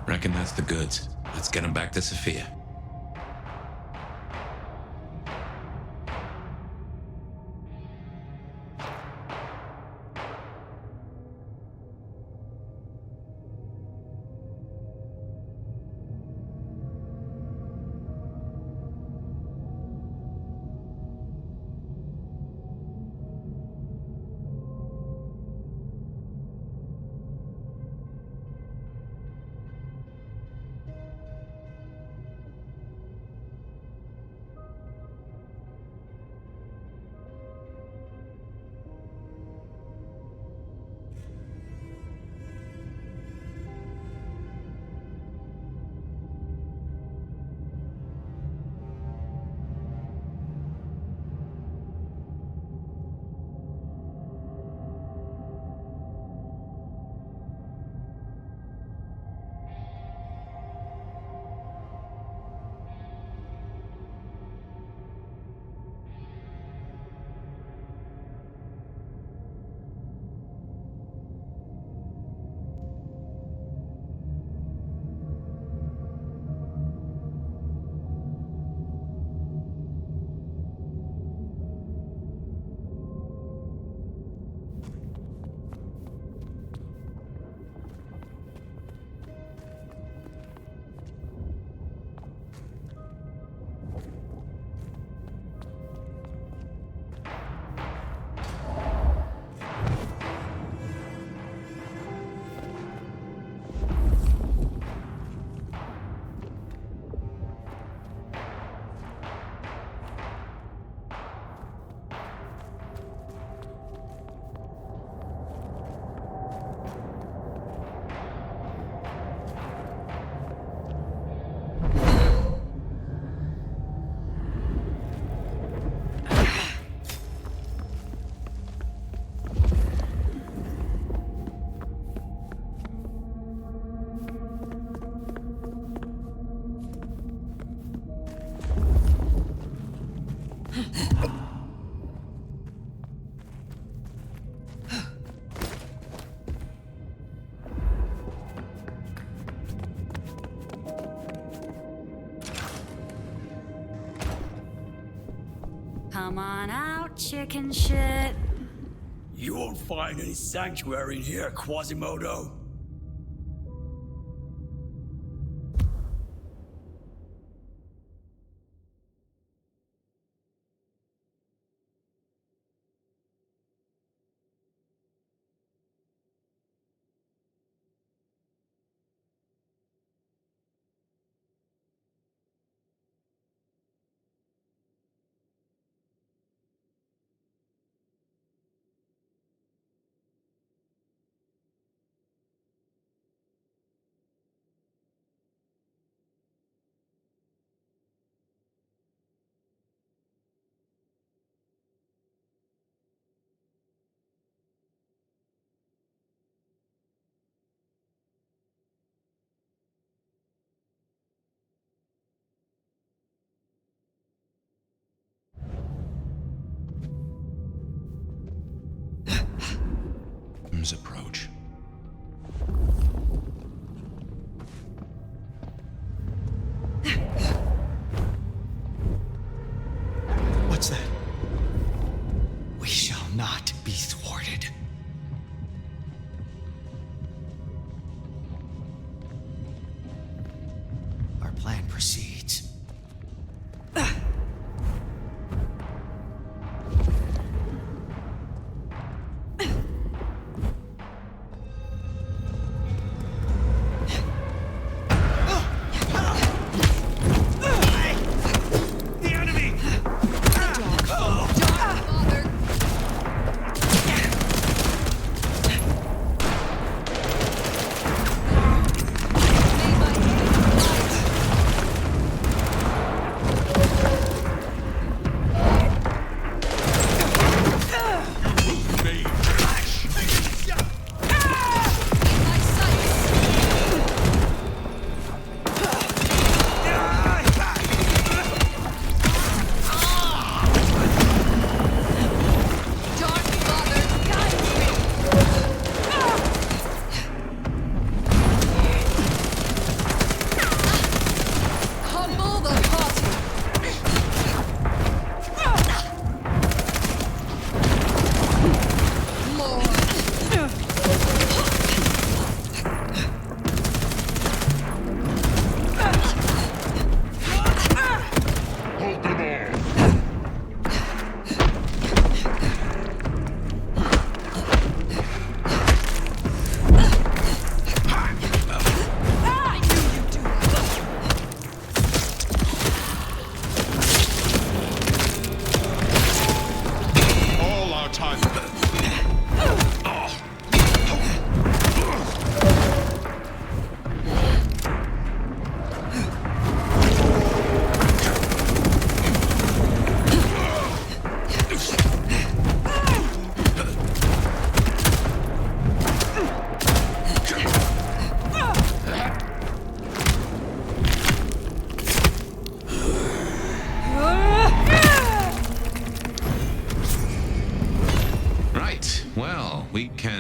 Reckon that's the goods. Let's get him back to Sophia. Come on out, chicken shit. You won't find any sanctuary in here, Quasimodo. Approach. What's that? We shall not be thwarted. Our plan proceeds.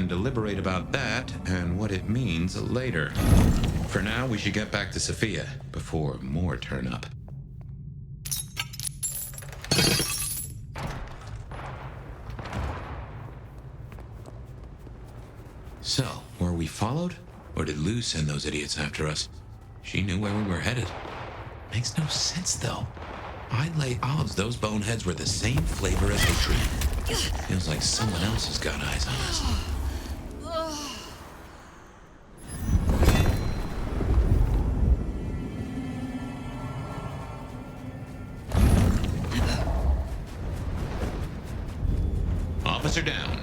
to deliberate about that and what it means later. For now, we should get back to Sophia before more turn up. So, were we followed? Or did Lou send those idiots after us? She knew where we were headed. Makes no sense, though. I'd lay odds those boneheads were the same flavor as hatred. Feels like someone else has got eyes on us. Officer down.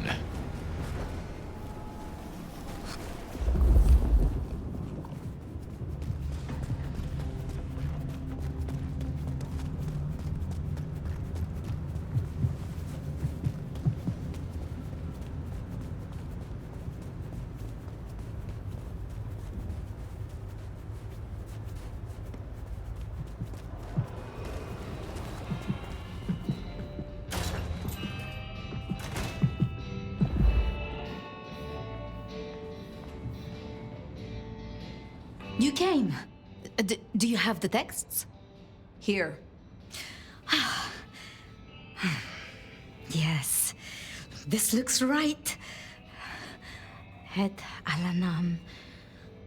You came. Do you have the texts? Here. Yes, this looks right. Het alanam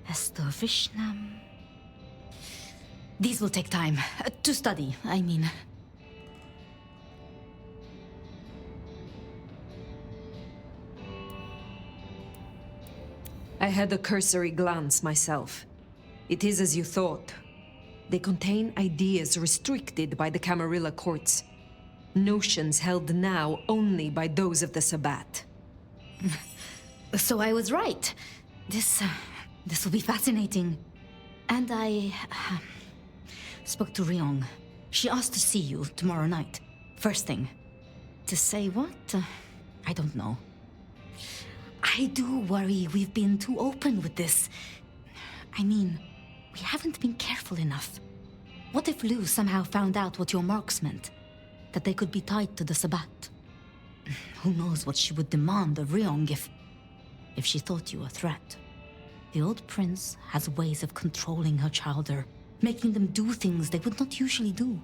estovishnam. These will take time to study, I mean. I had a cursory glance myself. It is as you thought. They contain ideas restricted by the Camarilla courts. Notions held now only by those of the Sabbat. So I was right. This will be fascinating. And I spoke to Ryong. She asked to see you tomorrow night. First thing. To say what? I don't know. I do worry we've been too open with this. I mean, we haven't been careful enough. What if Lou somehow found out what your marks meant? That they could be tied to the Sabbat? Who knows what she would demand of Ryong if she thought you a threat. The old prince has ways of controlling her chowder, making them do things they would not usually do.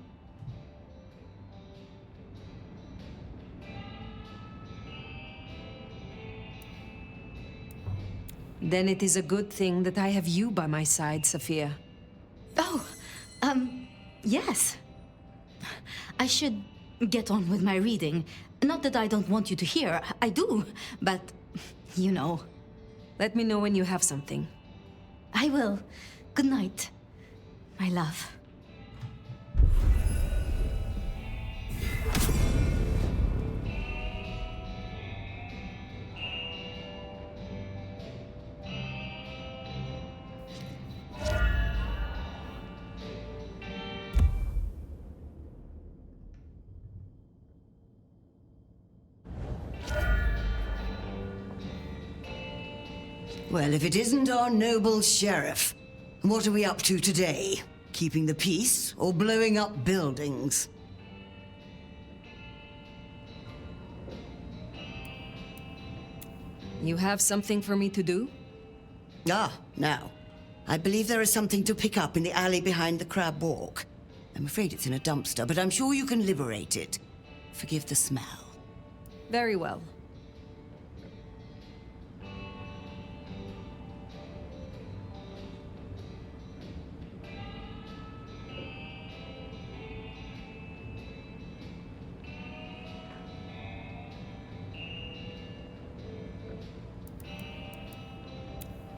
Then it is a good thing that I have you by my side, Sophia. Oh, yes. I should get on with my reading. Not that I don't want you to hear, I do, but, you know. Let me know when you have something. I will. Good night, my love. Well, if it isn't our noble sheriff, what are we up to today? Keeping the peace or blowing up buildings? You have something for me to do? Ah, now. I believe there is something to pick up in the alley behind the Crab Walk. I'm afraid it's in a dumpster, but I'm sure you can liberate it. Forgive the smell. Very well.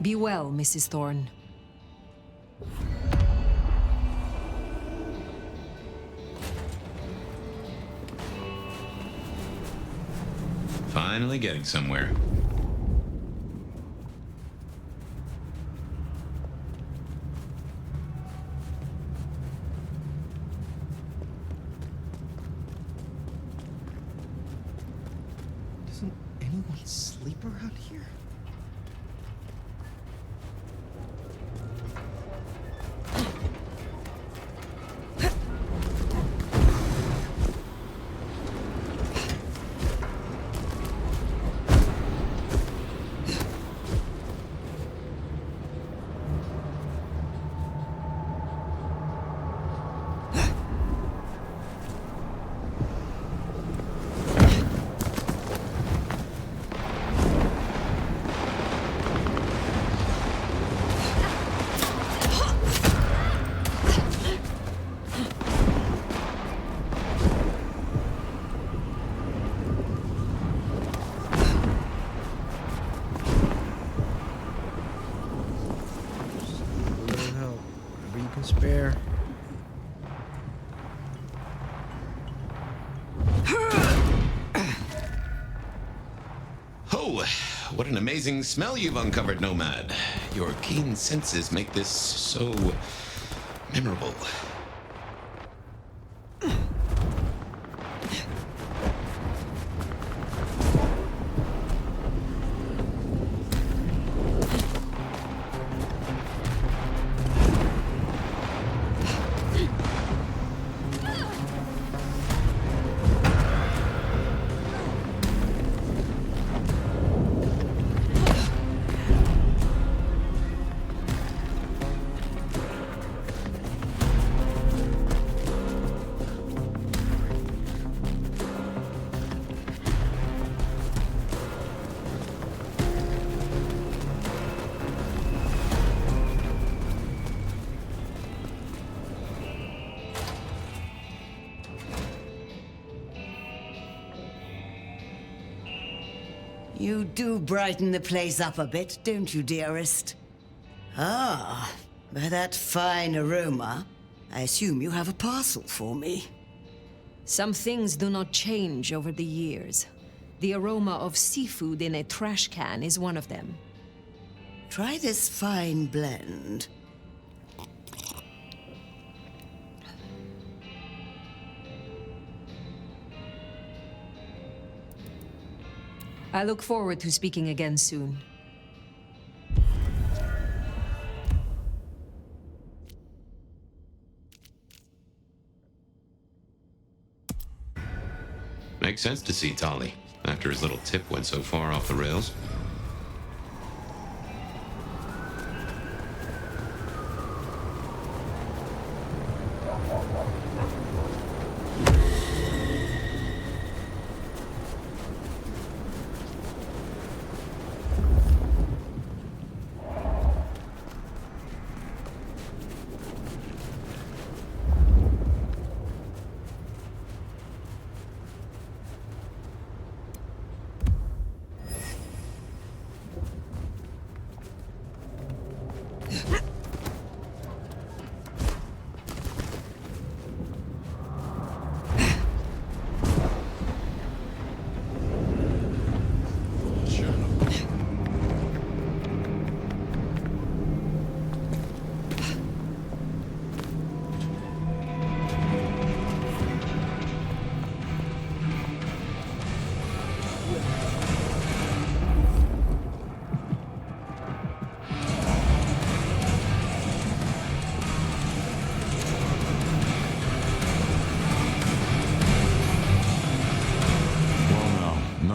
Be well, Mrs. Thorne. Finally getting somewhere. Doesn't anyone sleep around here? Bear. Oh, what an amazing smell you've uncovered, Nomad. Your keen senses make this so memorable. You do brighten the place up a bit, don't you, dearest? Ah, by that fine aroma, I assume you have a parcel for me. Some things do not change over the years. The aroma of seafood in a trash can is one of them. Try this fine blend. I look forward to speaking again soon. Makes sense to see Tali, after his little tip went so far off the rails.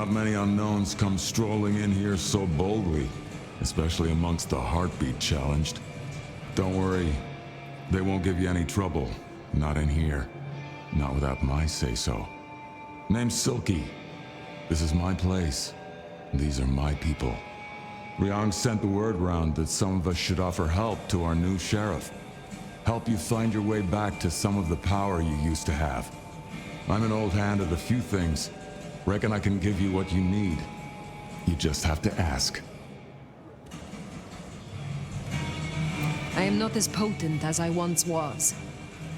Many unknowns come strolling in here so boldly, especially amongst the heartbeat challenged. Don't worry, they won't give you any trouble. Not in here. Not without my say-so. Name's Silky. This is my place. These are my people. Ryong sent the word round that some of us should offer help to our new sheriff. Help you find your way back to some of the power you used to have. I'm an old hand at a few things. Reckon I can give you what you need. You just have to ask. I am not as potent as I once was.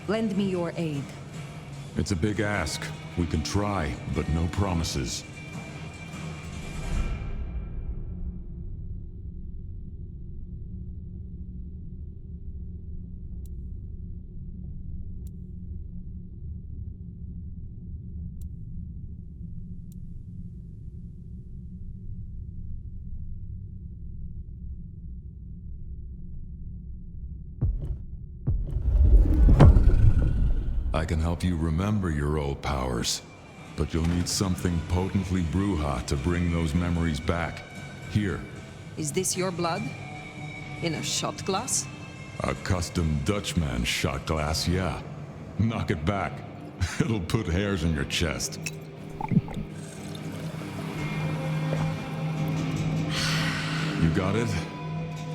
Lend me your aid. It's a big ask. We can try, but no promises. I can help you remember your old powers, but you'll need something potently Bruja to bring those memories back. Here. Is this your blood? In a shot glass? A custom Dutchman shot glass, yeah. Knock it back. It'll put hairs in your chest. You got it?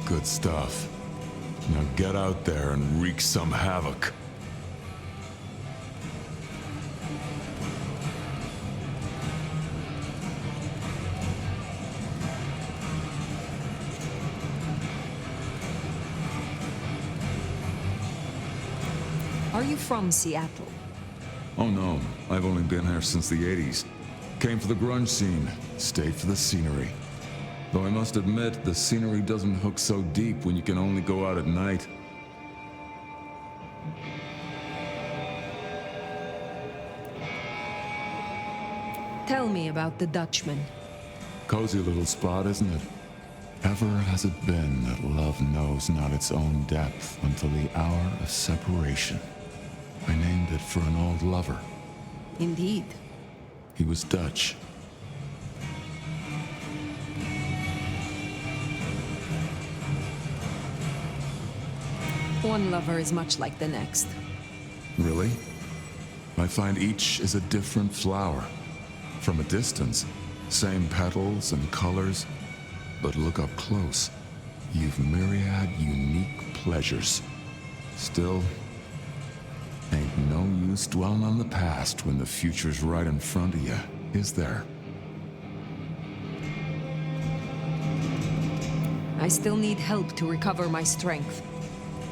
Good stuff. Now get out there and wreak some havoc. Are you from Seattle? Oh no, I've only been here since the 80s. Came for the grunge scene, stayed for the scenery. Though I must admit, the scenery doesn't hook so deep when you can only go out at night. Tell me about the Dutchman. Cozy little spot, isn't it? Ever has it been that love knows not its own depth until the hour of separation. I named it for an old lover. Indeed. He was Dutch. One lover is much like the next. Really? I find each is a different flower. From a distance, same petals and colors, but look up close, you've myriad unique pleasures. Still, ain't no use dwelling on the past when the future's right in front of you, is there? I still need help to recover my strength.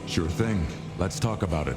Sure thing. Let's talk about it.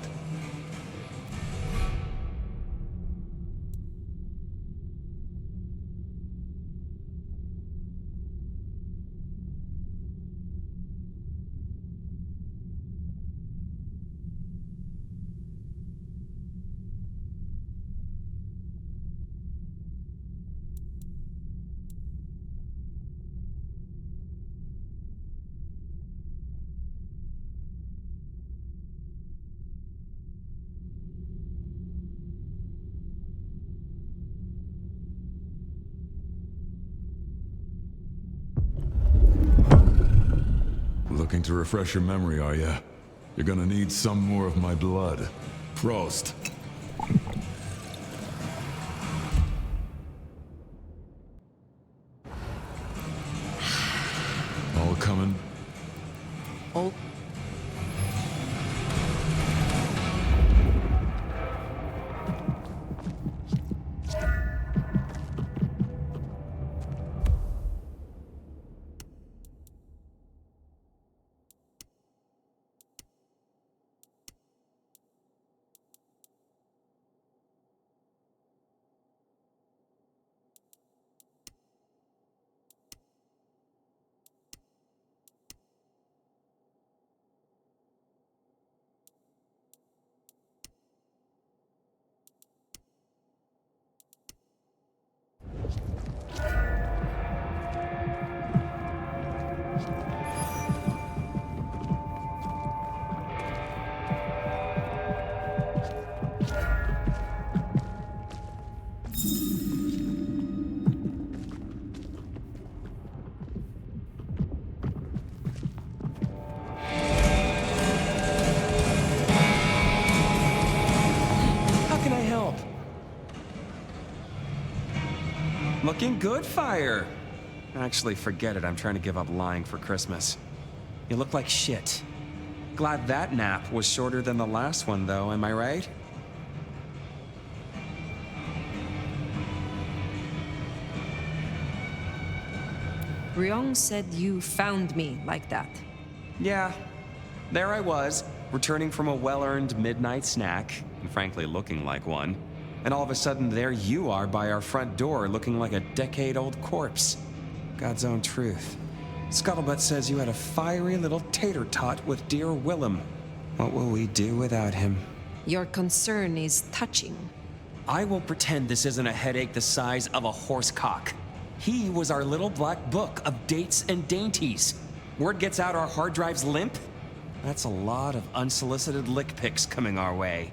Looking to refresh your memory, are you? You're gonna need some more of my blood. Prost. All coming? Oh. Looking good, Fire. Actually, forget it. I'm trying to give up lying for Christmas. You look like shit. Glad that nap was shorter than the last one, though, am I right? Ryong said you found me like that. Yeah. There I was, returning from a well-earned midnight snack, and frankly looking like one. And all of a sudden, there you are by our front door, looking like a decade-old corpse. God's own truth. Scuttlebutt says you had a fiery little tater-tot with dear Willem. What will we do without him? Your concern is touching. I will pretend this isn't a headache the size of a horse cock. He was our little black book of dates and dainties. Word gets out our hard drive's limp? That's a lot of unsolicited lick pics coming our way.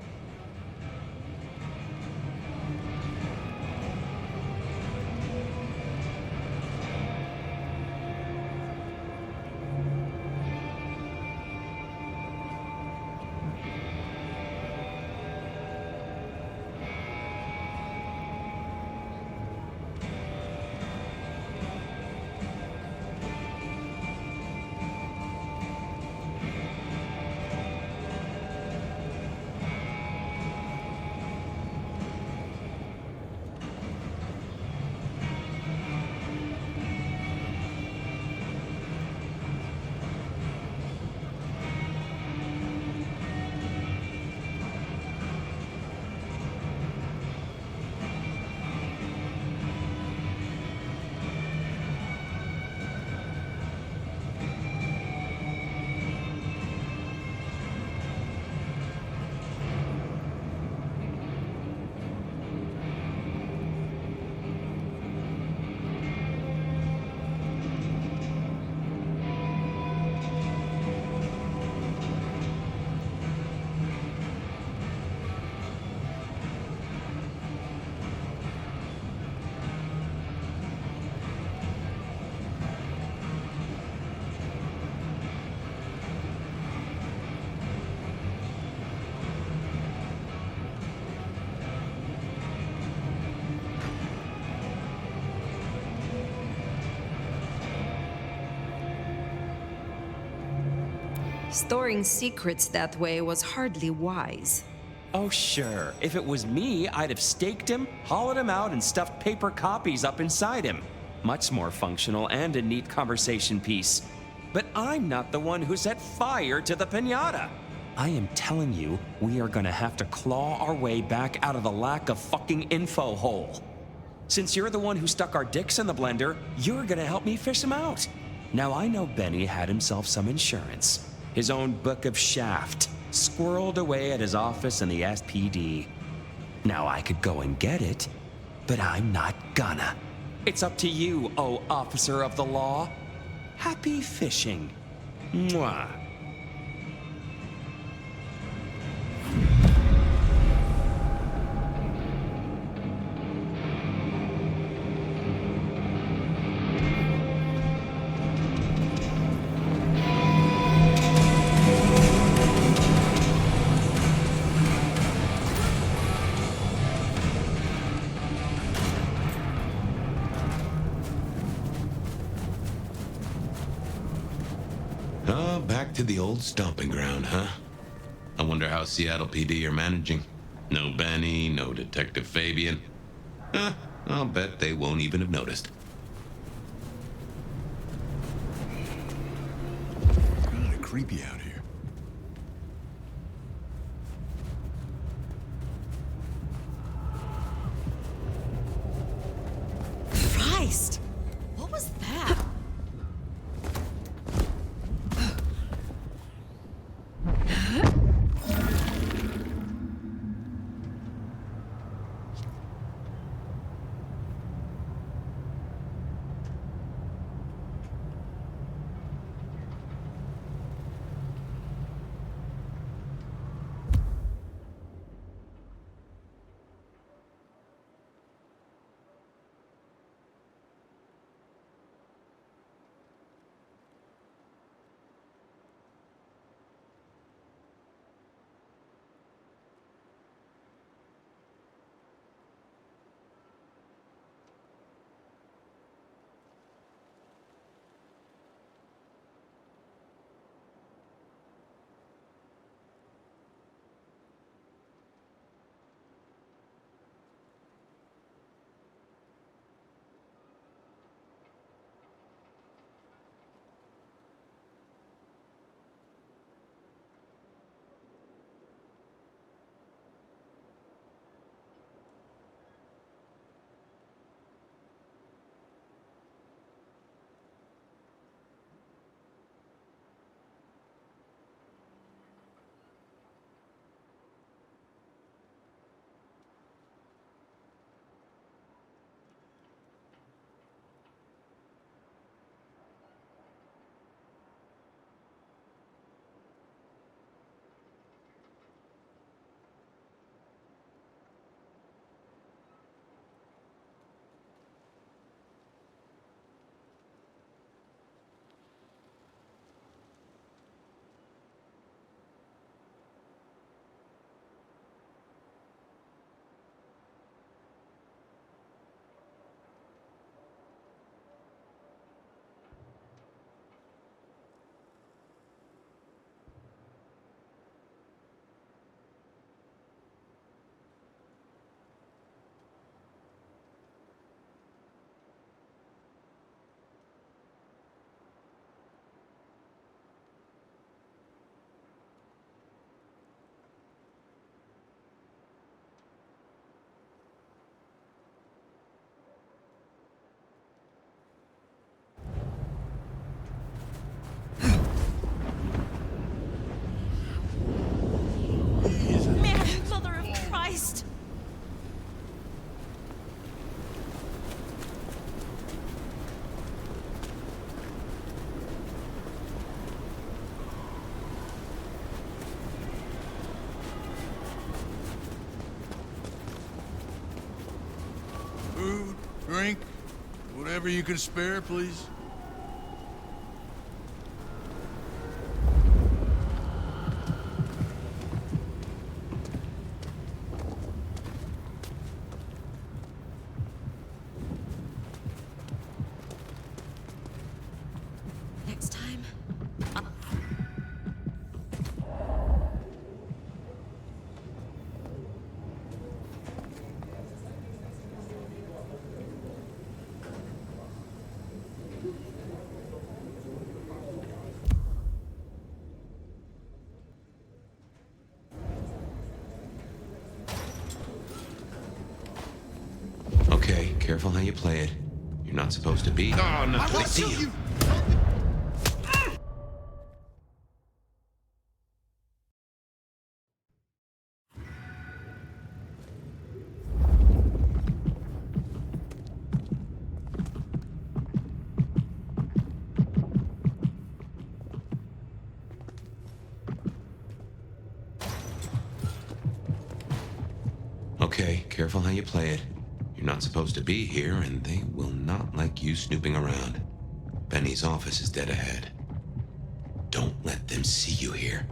Storing secrets that way was hardly wise. Oh, sure. If it was me, I'd have staked him, hollowed him out, and stuffed paper copies up inside him. Much more functional and a neat conversation piece. But I'm not the one who set fire to the piñata. I am telling you, we are gonna have to claw our way back out of the lack of fucking info hole. Since you're the one who stuck our dicks in the blender, you're gonna help me fish them out. Now I know Benny had himself some insurance. His own book of shaft, squirreled away at his office in the SPD. Now I could go and get it, but I'm not gonna. It's up to you, oh officer of the law. Happy fishing. Mwah. Oh, back to the old stomping ground, huh? I wonder how Seattle PD are managing. No Benny, no Detective Fabian. I'll bet they won't even have noticed. Kind of creepy out here. Christ! What was that? Food, drink, whatever you can spare, please. Next time. you play it. You're not supposed to be. Oh, no. I see you. Okay, careful how you play it. You're not supposed to be here, and they will not like you snooping around. Benny's office is dead ahead. Don't let them see you here.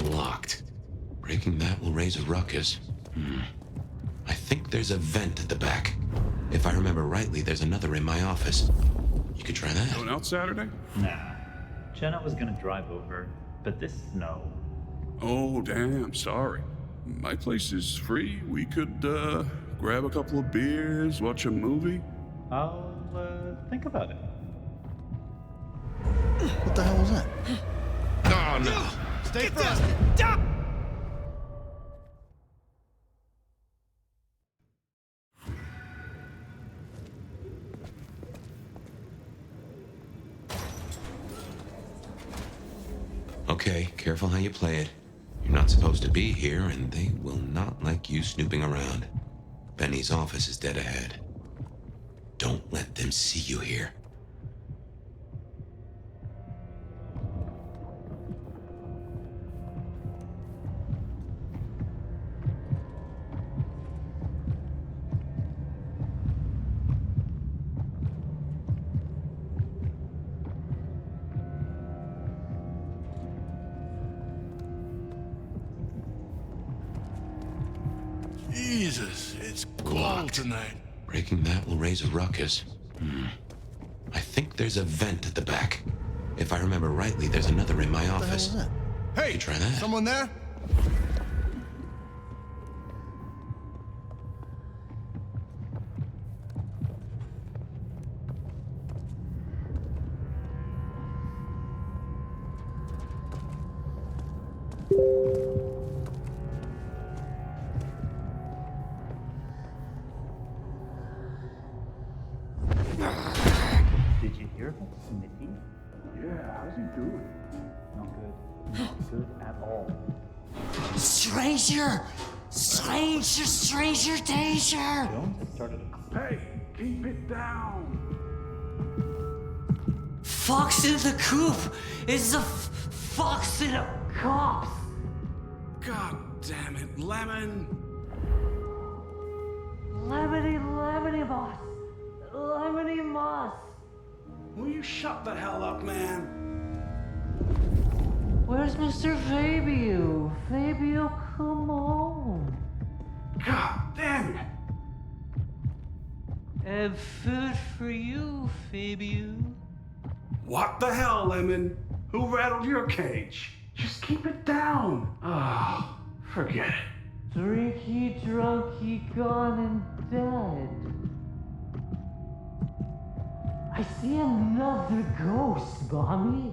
Locked. Breaking that will raise a ruckus. I think there's a vent at the back. If I remember rightly, there's another in my office. You could try that. Going out Saturday? Nah. Jenna was gonna drive over, but this snow. Oh, damn, sorry. My place is free. We could, grab a couple of beers, watch a movie. I'll, think about it. What the hell was that? Oh, no. Stay frosty. Okay, careful how you play it. You're not supposed to be here, and they will not like you snooping around. Benny's office is dead ahead. Don't let them see you here. Jesus, it's cold tonight. Breaking that will raise a ruckus. I think there's a vent at the back. If I remember rightly, there's another in my office. What the hell was that? Hey, you could try that. Someone there? Did you hear about Snippet? Yeah, how's he doing? Not good. Not good at all. Stranger! Stranger danger! Jones has started a... Hey, keep it down. Fox in the coop is a fox in a cops! God damn it, Lemon! Lemony boss! Lemony moss! Will you shut the hell up, man? Where's Mr. Fabio? Fabio, come on! God damn it! And food for you, Fabio. What the hell, Lemon? Who rattled your cage? Just keep it down. Oh, forget it. Drinky, drunky, gone and dead. I see another ghost, Mommy.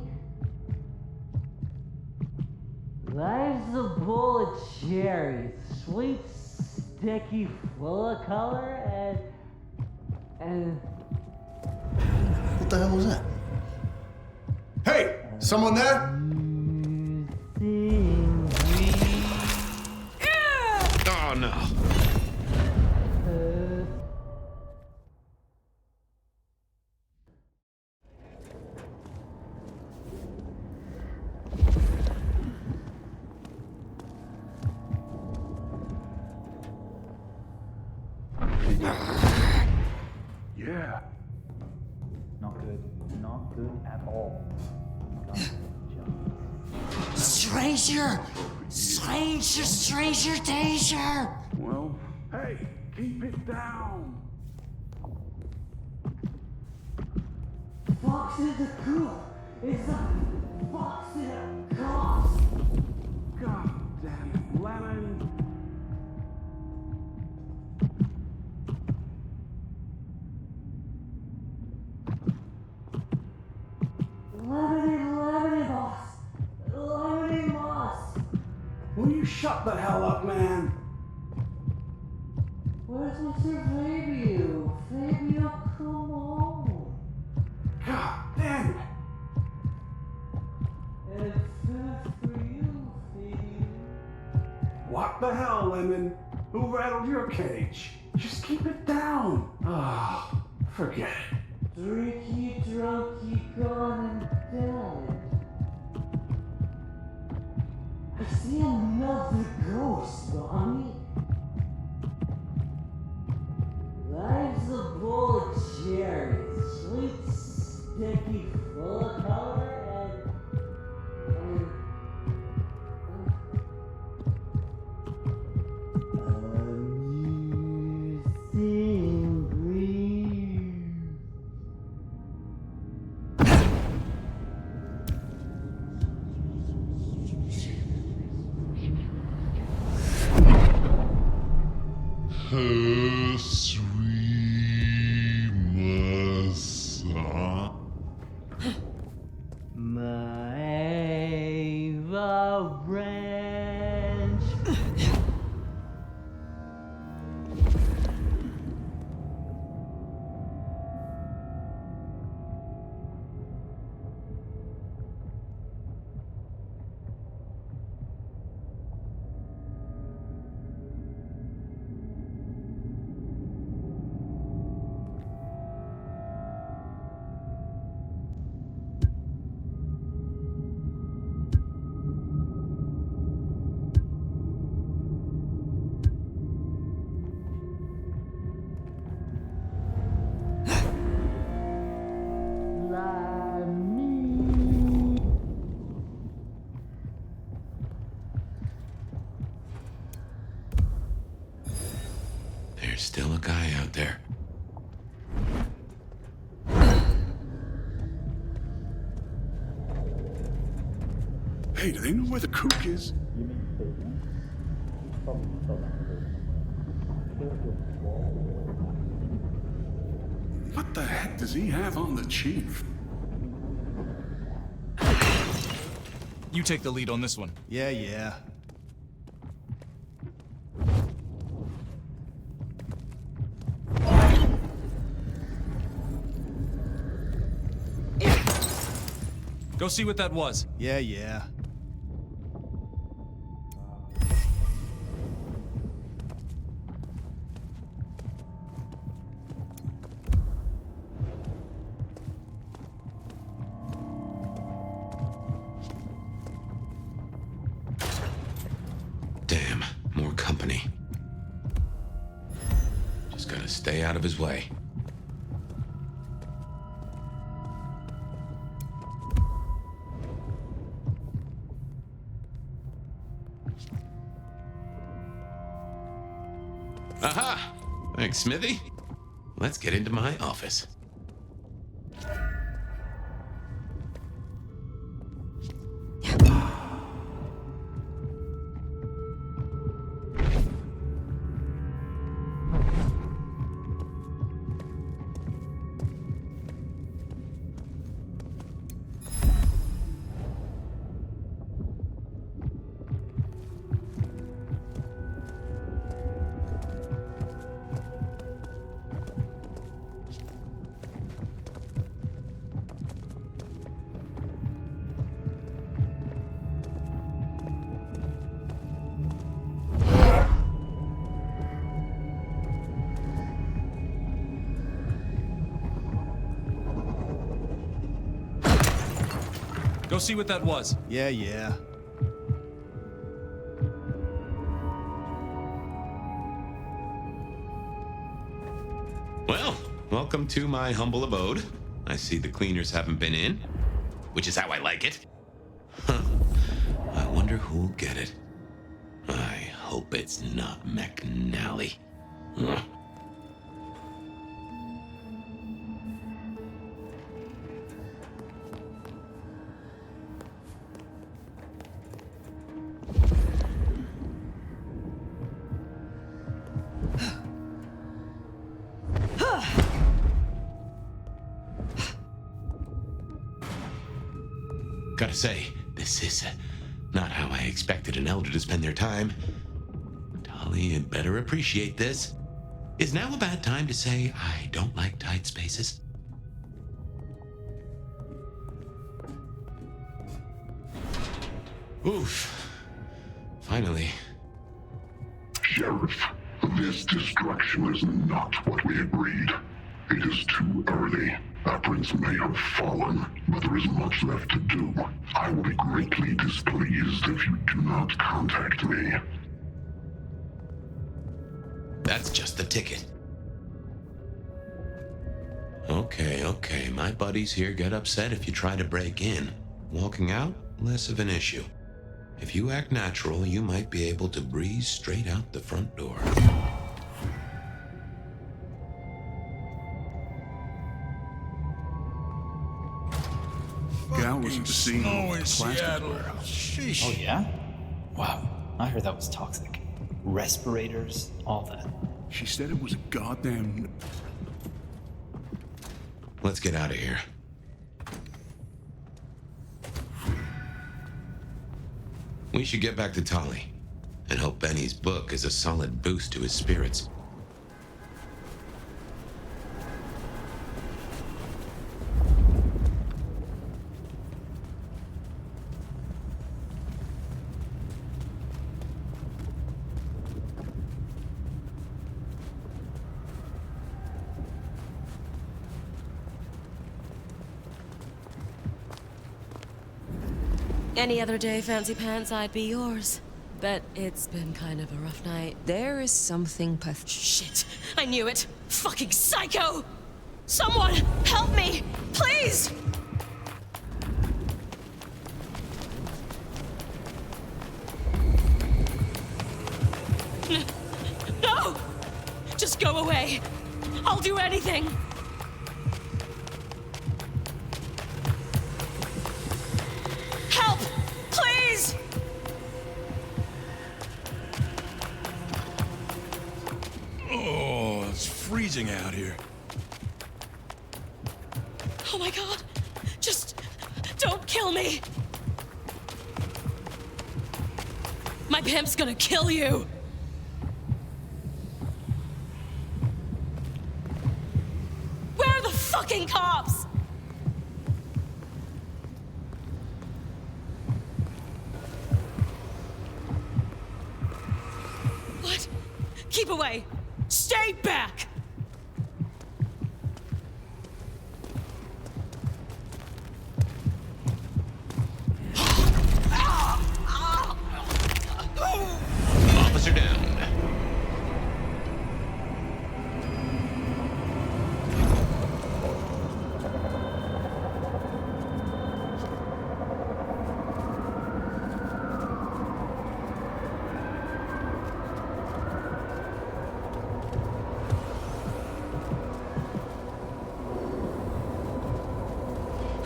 Life's a bowl of cherries, sweet, sticky, full of color, and... What the hell was that? Hey! Someone there? Oh, no. Yeah. Not good. Not good at all. Stranger! Stranger danger! Well, hey, keep it down. Fox in the coop! It's a fox in a cough! God damn it, Lemon. Lemony, boss! Lemony, boss! Will you shut the hell up, man? Where's Mr. Fabio? Fabio, come on! God damn it! It's fast for you, Fabio. What the hell, Lemon? Who rattled your cage? Just keep it down. Oh, forget it. Drinky, drunky, gone and dead. I see another ghost, Bonnie. Life's a bowl of cherries, sweet, sticky, full of color, amusing breeze. There's still a guy out there. Hey, do they know where the kook is? What the heck does he have on the chief? You take the lead on this one. Yeah. Go see what that was. Yeah. Damn, more company. Just gotta stay out of his way. Aha! Thanks, Smithy. Let's get into my office. Go see what that was. Yeah. Well, welcome to my humble abode. I see the cleaners haven't been in, which is how I like it. Huh. I wonder wonder who'll get it. I hope it's not McNally. Ugh. Gotta say, this is not how I expected an elder to spend their time. Tali had better appreciate this. Is now a bad time to say I don't like tight spaces? Oof. Finally. Sheriff, this destruction is not what we agreed. It is too early. Our prince may have fallen, but there is much left to do. I will be greatly displeased if you do not contact me. That's just the ticket. Okay, my buddies here get upset if you try to break in. Walking out, less of an issue. If you act natural, you might be able to breeze straight out the front door. Gal was at the scene of the plastic warehouse. Oh yeah? Wow, I heard that was toxic. Respirators, all that. She said it was a goddamn... Let's get out of here. We should get back to Tali and hope Benny's book is a solid boost to his spirits. Any other day, Fancy Pants, I'd be yours. Bet it's been kind of a rough night. There is something Shit! I knew it! Fucking psycho! Someone, help me! Please! No! Just go away! I'll do anything! Help! Please! Oh, it's freezing out here. Oh my god! Just don't kill me! My pimp's gonna kill you! Where are the fucking cops? What? Keep away! Stay back! Officer down.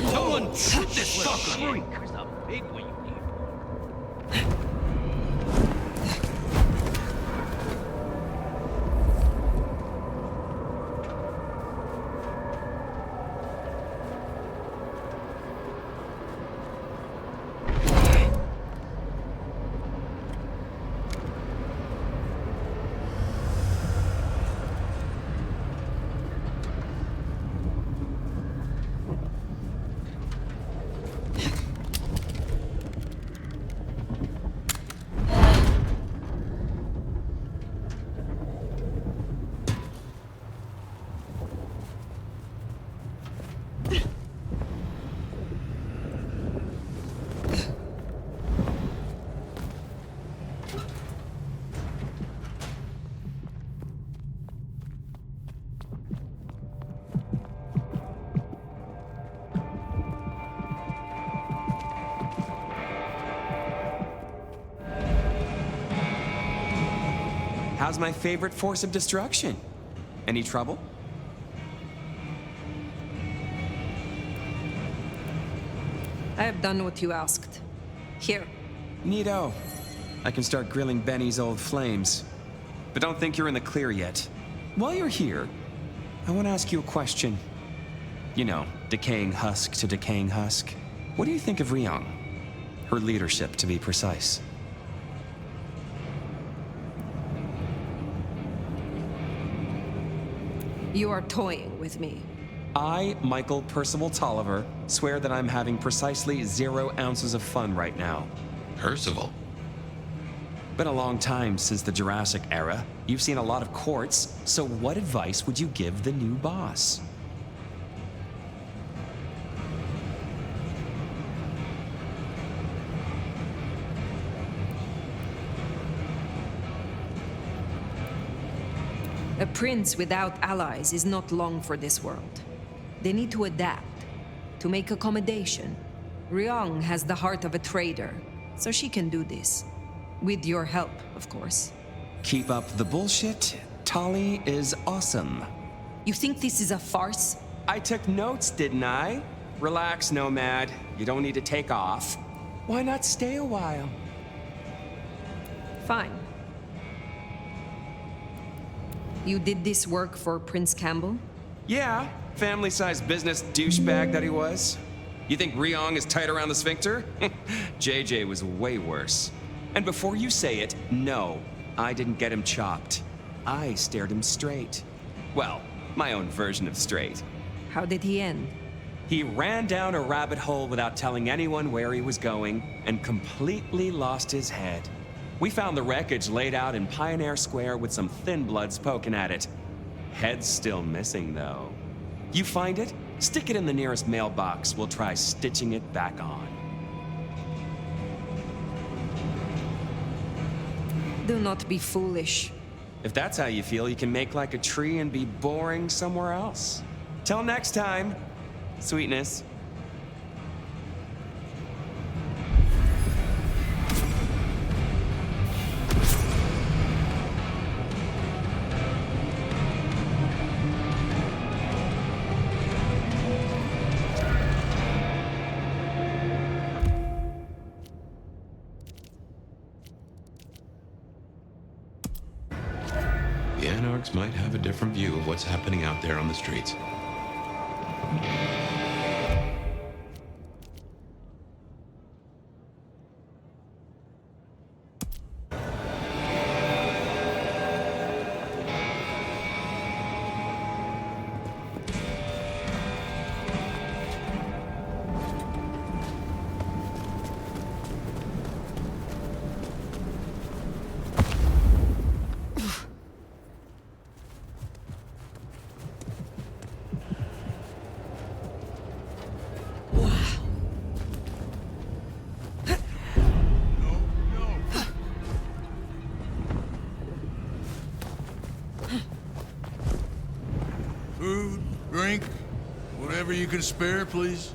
Someone shoot this fucker! There's a big one you need. How's my favorite force of destruction? Any trouble? I have done what you asked. Here. Neato. I can start grilling Benny's old flames. But don't think you're in the clear yet. While you're here, I want to ask you a question. You know, decaying husk to decaying husk. What do you think of Ryong? Her leadership, to be precise. You are toying with me. I, Michael Percival Tolliver, swear that I'm having precisely 0 ounces of fun right now. Percival? Been a long time since the Jurassic era. You've seen a lot of courts, so what advice would you give the new boss? A prince without allies is not long for this world. They need to adapt, to make accommodation. Ryong has the heart of a trader, so she can do this. With your help, of course. Keep up the bullshit. Tali is awesome. You think this is a farce? I took notes, didn't I? Relax, Nomad. You don't need to take off. Why not stay a while? Fine. You did this work for Prince Campbell? Yeah, family-sized business douchebag that he was. You think Ryong is tight around the sphincter? JJ was way worse. And before you say it, no, I didn't get him chopped. I stared him straight. Well, my own version of straight. How did he end? He ran down a rabbit hole without telling anyone where he was going and completely lost his head. We found the wreckage laid out in Pioneer Square with some thin bloods poking at it. Head's still missing, though. You find it? Stick it in the nearest mailbox. We'll try stitching it back on. Do not be foolish. If that's how you feel, you can make like a tree and be boring somewhere else. Till next time, sweetness. The Anarchs might have a different view of what's happening out there on the streets. Food, drink, whatever you can spare, please.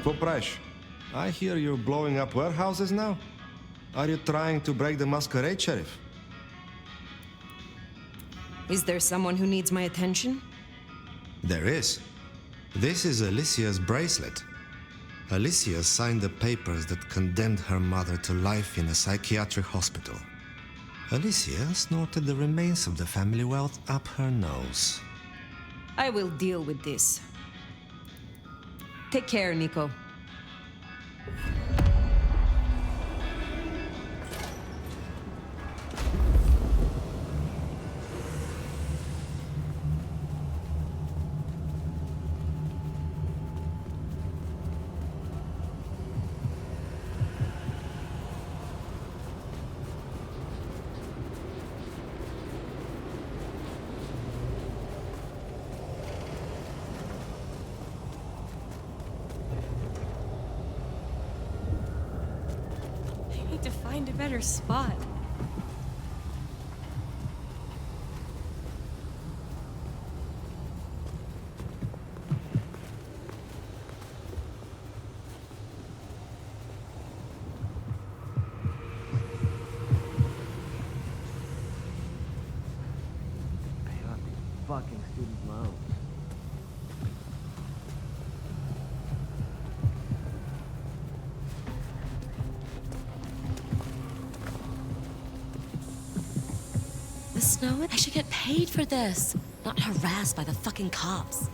Poprash, I hear you're blowing up warehouses now? Are you trying to break the Masquerade, Sheriff? Is there someone who needs my attention? There is. This is Alicia's bracelet. Alicia signed the papers that condemned her mother to life in a psychiatric hospital. Alicia snorted the remains of the family wealth up her nose. I will deal with this. Take care, Nico. To find a better spot. else know it? I should get paid for this, not harassed by the fucking cops.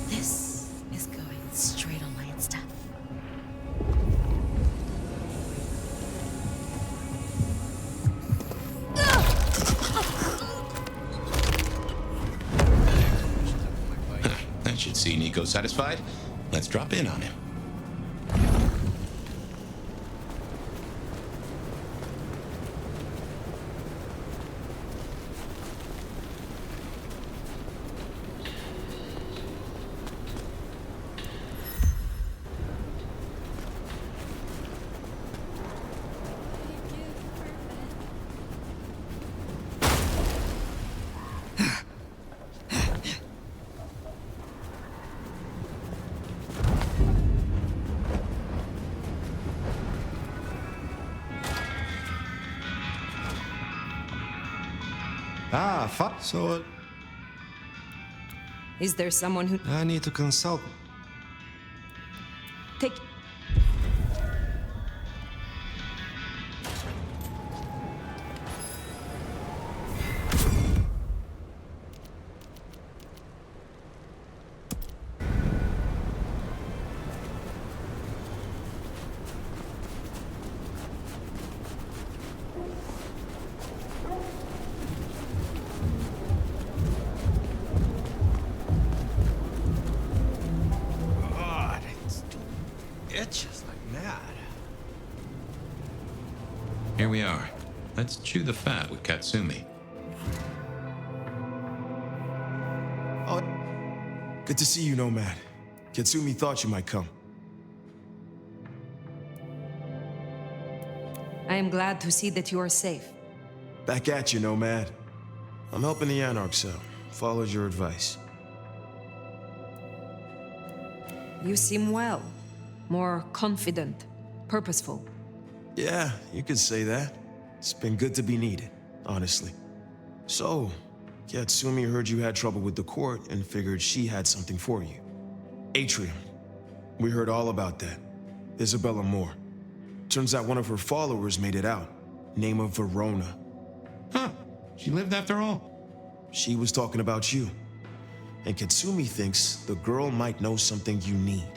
This is going straight on my Insta. That should see Nico satisfied. Let's drop in on him. Ah, fuck. So, Is there someone who... I need to consult. Take... God, it's itches like mad. Here we are. Let's chew the fat with Katsumi. Oh, good to see you, Nomad. Katsumi thought you might come. I am glad to see that you are safe. Back at you, Nomad. I'm helping the Anarchs out. Followed your advice. You seem well. More confident, purposeful. Yeah, you could say that. It's been good to be needed, honestly. So, Katsumi heard you had trouble with the court and figured she had something for you. Atrium. We heard all about that. Isabella Moore. Turns out one of her followers made it out. Name of Verona. Huh. She lived after all. She was talking about you. And Katsumi thinks the girl might know something you need.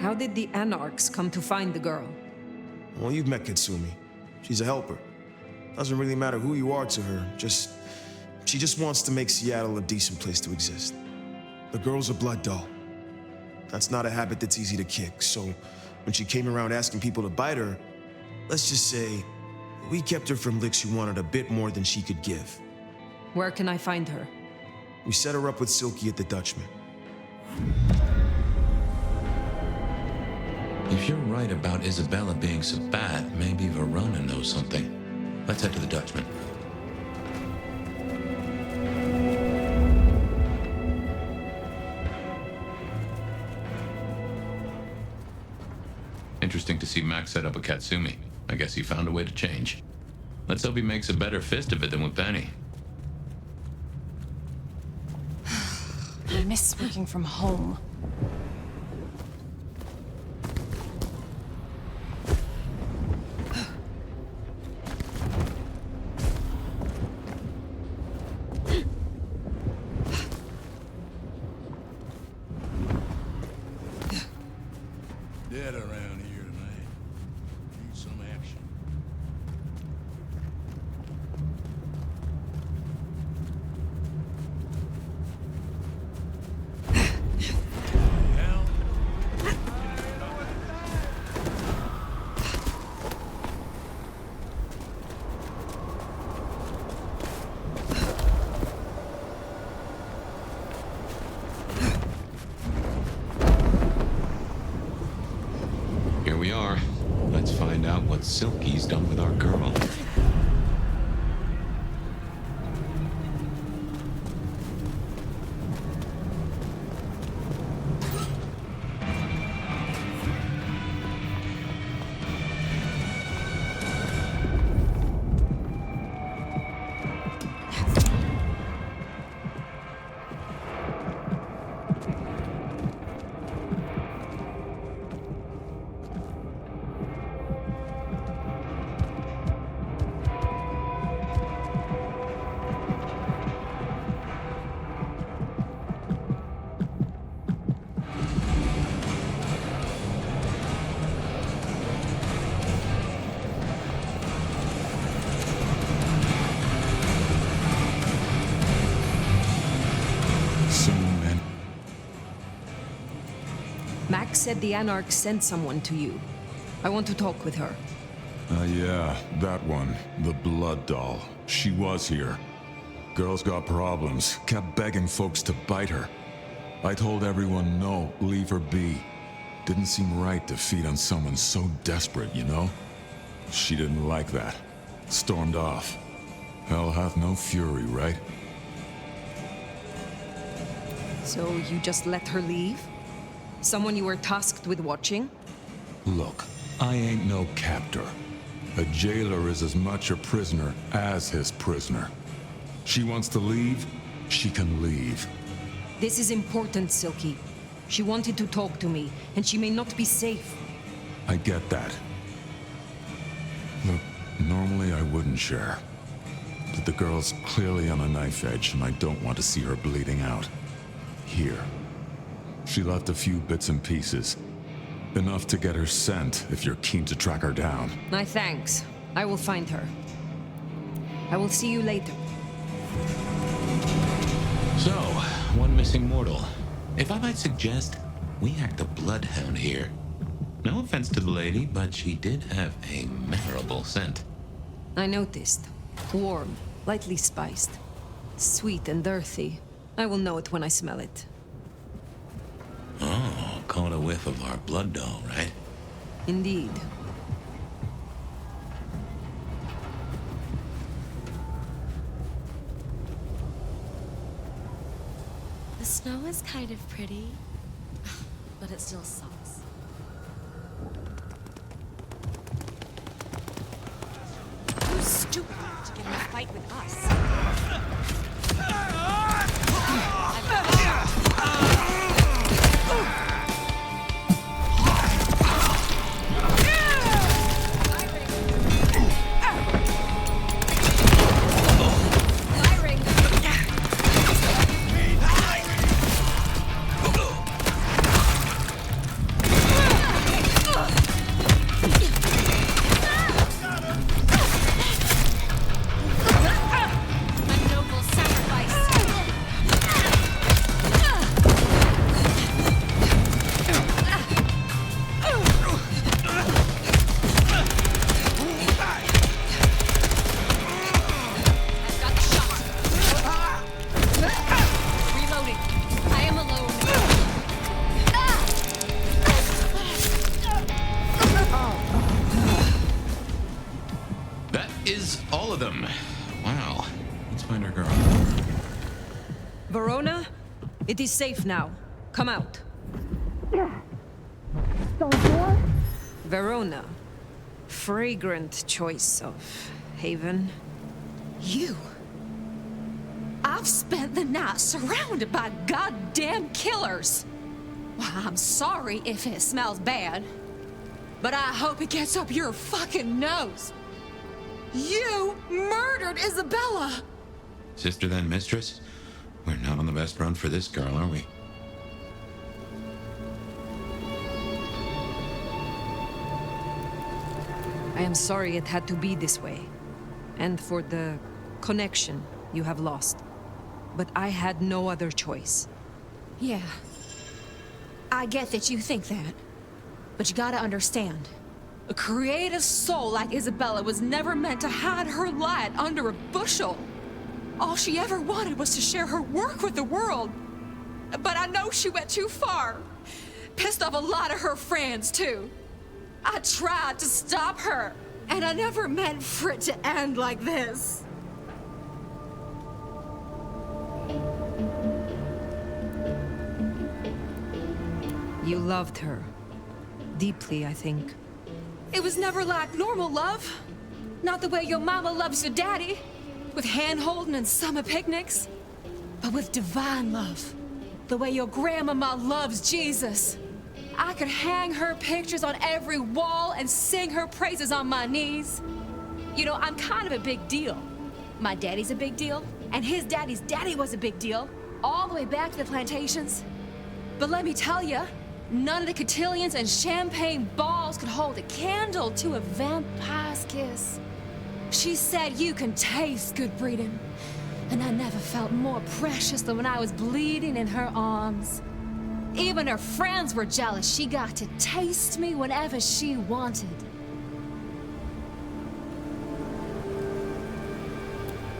How did the Anarchs come to find the girl? Well, you've met Katsumi. She's a helper. Doesn't really matter who you are to her, she just wants to make Seattle a decent place to exist. The girl's a blood doll. That's not a habit that's easy to kick, so when she came around asking people to bite her, let's just say, we kept her from licks who wanted a bit more than she could give. Where can I find her? We set her up with Silky at the Dutchman. If you're right about Isabella being Sabbat, maybe Verona knows something. Let's head to the Dutchman. Interesting to see Max set up a Katsumi. I guess he found a way to change. Let's hope he makes a better fist of it than with Benny. I miss working from home. Dead around here tonight. Need some action. Here we are. Let's find out what Silky's done with our girl. said the Anarchs sent someone to you. I want to talk with her. Yeah, that one. The blood doll. She was here. Girl's got problems. Kept begging folks to bite her. I told everyone no, leave her be. Didn't seem right to feed on someone so desperate, you know? She didn't like that. Stormed off. Hell hath no fury, right? So you just let her leave? Someone you were tasked with watching? Look, I ain't no captor. A jailer is as much a prisoner as his prisoner. She wants to leave, she can leave. This is important, Silky. She wanted to talk to me, and she may not be safe. I get that. Look, normally I wouldn't share. But the girl's clearly on a knife edge, and I don't want to see her bleeding out. Here. She left a few bits and pieces. Enough to get her sent, if you're keen to track her down. My thanks. I will find her. I will see you later. So, one missing mortal. If I might suggest, we act a bloodhound here. No offense to the lady, but she did have a memorable scent. I noticed. Warm, lightly spiced. Sweet and earthy. I will know it when I smell it. Oh, caught a whiff of our blood doll, right? Indeed. The snow is kind of pretty, but it still sucks. Who's stupid to get in a fight with us? Verona, it is safe now. Come out. Verona. Fragrant choice of haven. You. I've spent the night surrounded by goddamn killers. Well, I'm sorry if it smells bad, but I hope it gets up your fucking nose. You murdered Isabella! Sister then mistress? We're not on the best run for this girl, are we? I am sorry it had to be this way. And for the connection you have lost. But I had no other choice. Yeah. I get that you think that. But you gotta understand. A creative soul like Isabella was never meant to hide her light under a bushel. All she ever wanted was to share her work with the world. But I know she went too far. Pissed off a lot of her friends, too. I tried to stop her, and I never meant for it to end like this. You loved her. Deeply, I think. It was never like normal love. Not the way your mama loves your daddy, with hand-holding and summer picnics. But with divine love. The way your grandmama loves Jesus. I could hang her pictures on every wall and sing her praises on my knees. You know, I'm kind of a big deal. My daddy's a big deal, and his daddy's daddy was a big deal, all the way back to the plantations. But let me tell you, none of the cotillions and champagne balls could hold a candle to a vampire's kiss. She said you can taste good breeding, and I never felt more precious than when I was bleeding in her arms. Even her friends were jealous. She got to taste me whenever she wanted.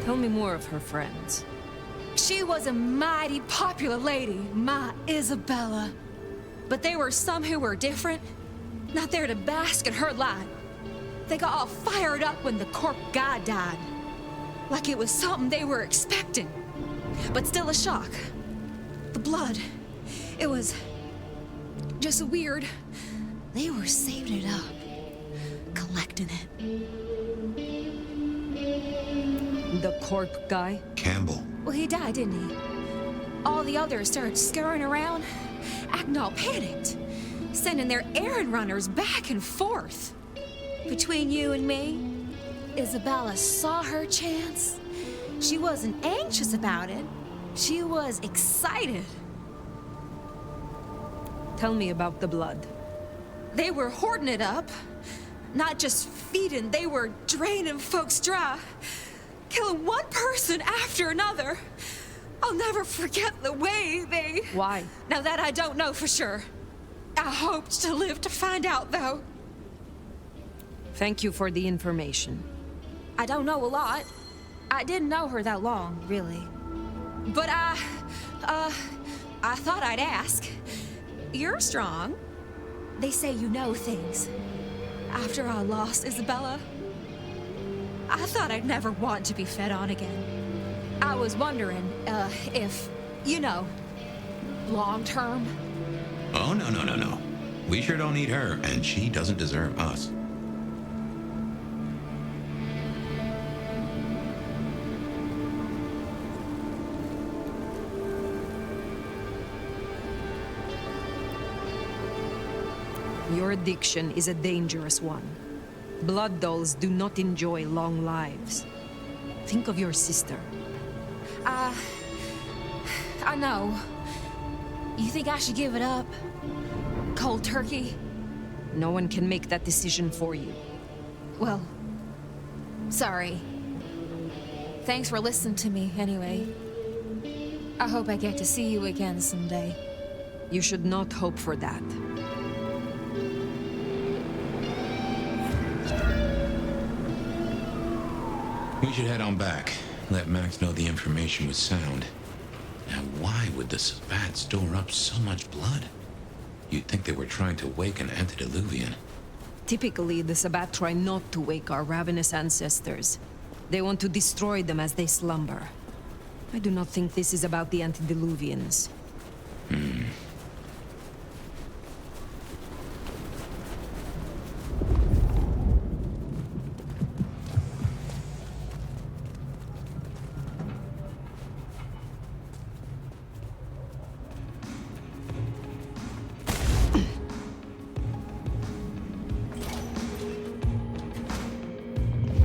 Tell me more of her friends. She was a mighty popular lady, my Isabella. But there were some who were different, not there to bask in her light. They got all fired up when the corp guy died. Like it was something they were expecting. But still a shock. The blood, it was just weird. They were saving it up, collecting it. The corp guy? Campbell. Well, he died, didn't he? All the others started scurrying around, acting all panicked, sending their errand runners back and forth. Between you and me, Isabella saw her chance. She wasn't anxious about it. She was excited. Tell me about the blood. They were hoarding it up. Not just feeding, they were draining folks dry. Killing one person after another. I'll never forget the way they... Why? Now that I don't know for sure. I hoped to live to find out, though. Thank you for the information. I don't know a lot. I didn't know her that long, really. But I thought I'd ask. You're strong. They say you know things. After I lost Isabella, I thought I'd never want to be fed on again. I was wondering, if, you know, long term. Oh, no. We sure don't need her, and she doesn't deserve us. Your addiction is a dangerous one. Blood dolls do not enjoy long lives. Think of your sister. I know. You think I should give it up? Cold turkey? No one can make that decision for you. Well, sorry. Thanks for listening to me, anyway. I hope I get to see you again someday. You should not hope for that. We should head on back. Let Max know the information was sound. Now, why would the Sabbat store up so much blood? You'd think they were trying to wake an antediluvian. Typically, the Sabbat try not to wake our ravenous ancestors. They want to destroy them as they slumber. I do not think this is about the antediluvians.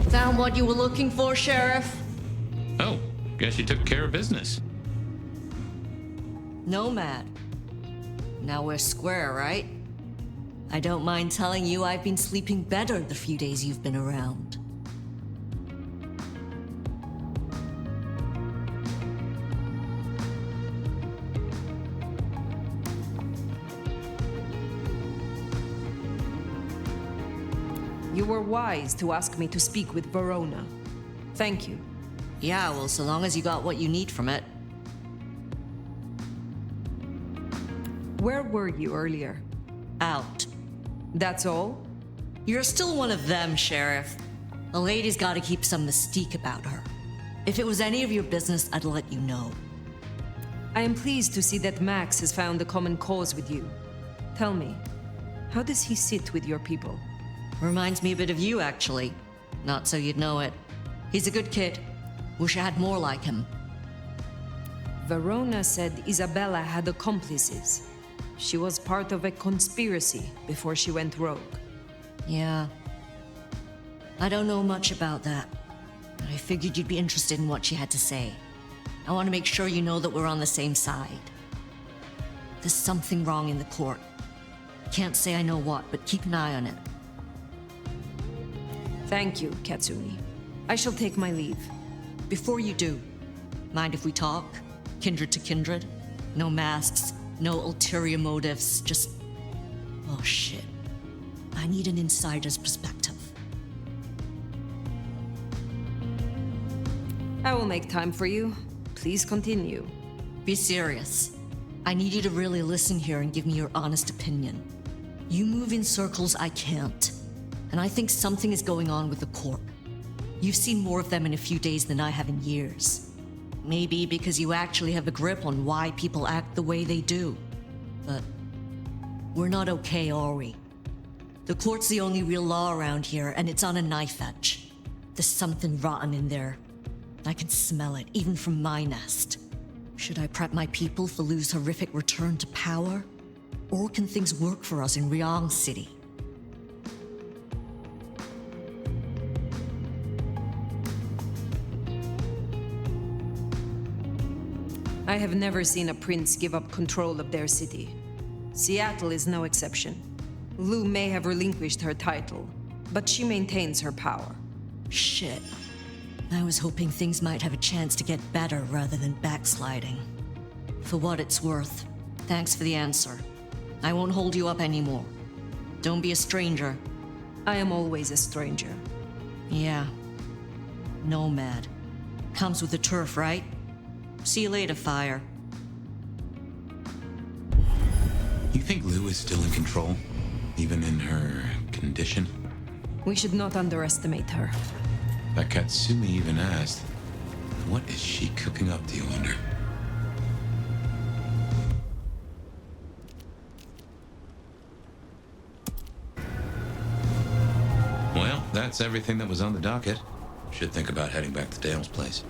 Found what you were looking for, Sheriff? Oh, guess you took care of business. Nomad. Now we're square, right? I don't mind telling you I've been sleeping better the few days you've been around. You were wise to ask me to speak with Verona. Thank you. Yeah, well, so long as you got what you need from it. Where were you earlier? Out. That's all? You're still one of them, Sheriff. A lady's gotta keep some mystique about her. If it was any of your business, I'd let you know. I am pleased to see that Max has found a common cause with you. Tell me, how does he sit with your people? Reminds me a bit of you, actually. Not so you'd know it. He's a good kid. Wish I had more like him. Verona said Isabella had accomplices. She was part of a conspiracy before she went rogue. Yeah. I don't know much about that, but I figured you'd be interested in what she had to say. I want to make sure you know that we're on the same side. There's something wrong in the court. Can't say I know what, but keep an eye on it. Thank you, Katsumi. I shall take my leave. Before you do, mind if we talk? Kindred to kindred? No masks, No ulterior motives, just... Oh shit. I need an insider's perspective. I will make time for you. Please continue. Be serious. I need you to really listen here and give me your honest opinion. You move in circles I can't. And I think something is going on with the Corp. You've seen more of them in a few days than I have in years. Maybe because you actually have a grip on why people act the way they do. But we're not okay, are we? The court's the only real law around here, and it's on a knife edge. There's something rotten in there. I can smell it, even from my nest. Should I prep my people for Lu's horrific return to power? Or can things work for us in Ryong City? I have never seen a prince give up control of their city. Seattle is no exception. Lu may have relinquished her title, but she maintains her power. Shit. I was hoping things might have a chance to get better rather than backsliding. For what it's worth, thanks for the answer. I won't hold you up anymore. Don't be a stranger. I am always a stranger. Yeah. Nomad. Comes with the turf, right? See you later, Fire. You think Lu is still in control? Even in her condition? We should not underestimate her. That Katsumi even asked, what is she cooking up, do you wonder? Well, that's everything that was on the docket. Should think about heading back to Dale's place.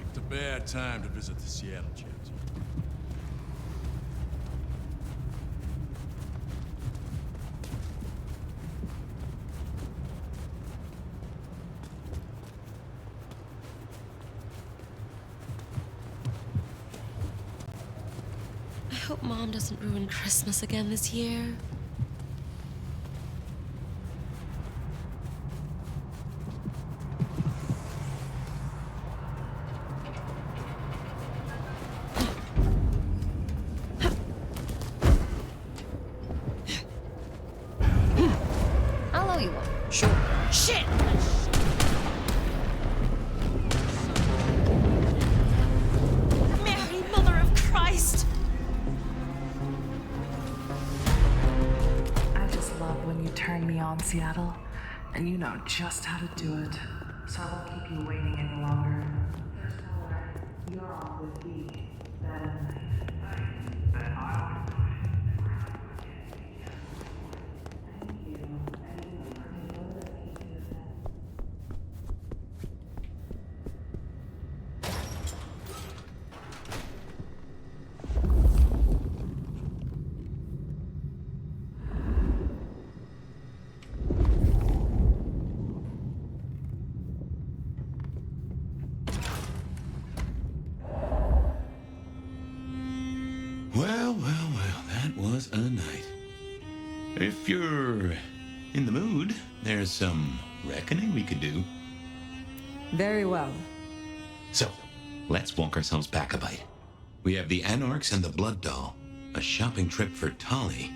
It's a bad time to visit the Seattle chapter. I hope Mom doesn't ruin Christmas again this year. I'll owe you one. Sure. Shit! Mary, Mother of Christ! I just love when you turn me on, Seattle, and you know just how to do it. So I won't keep you waiting any longer. First caller, you're on with me. That night. Then I'll do it. Thank you. Well, that was a night. If you're in the mood, there's some reckoning we could do. Very well. So, let's walk ourselves back a bite. We have the Anarchs and the Blood Doll, a shopping trip for Tolly,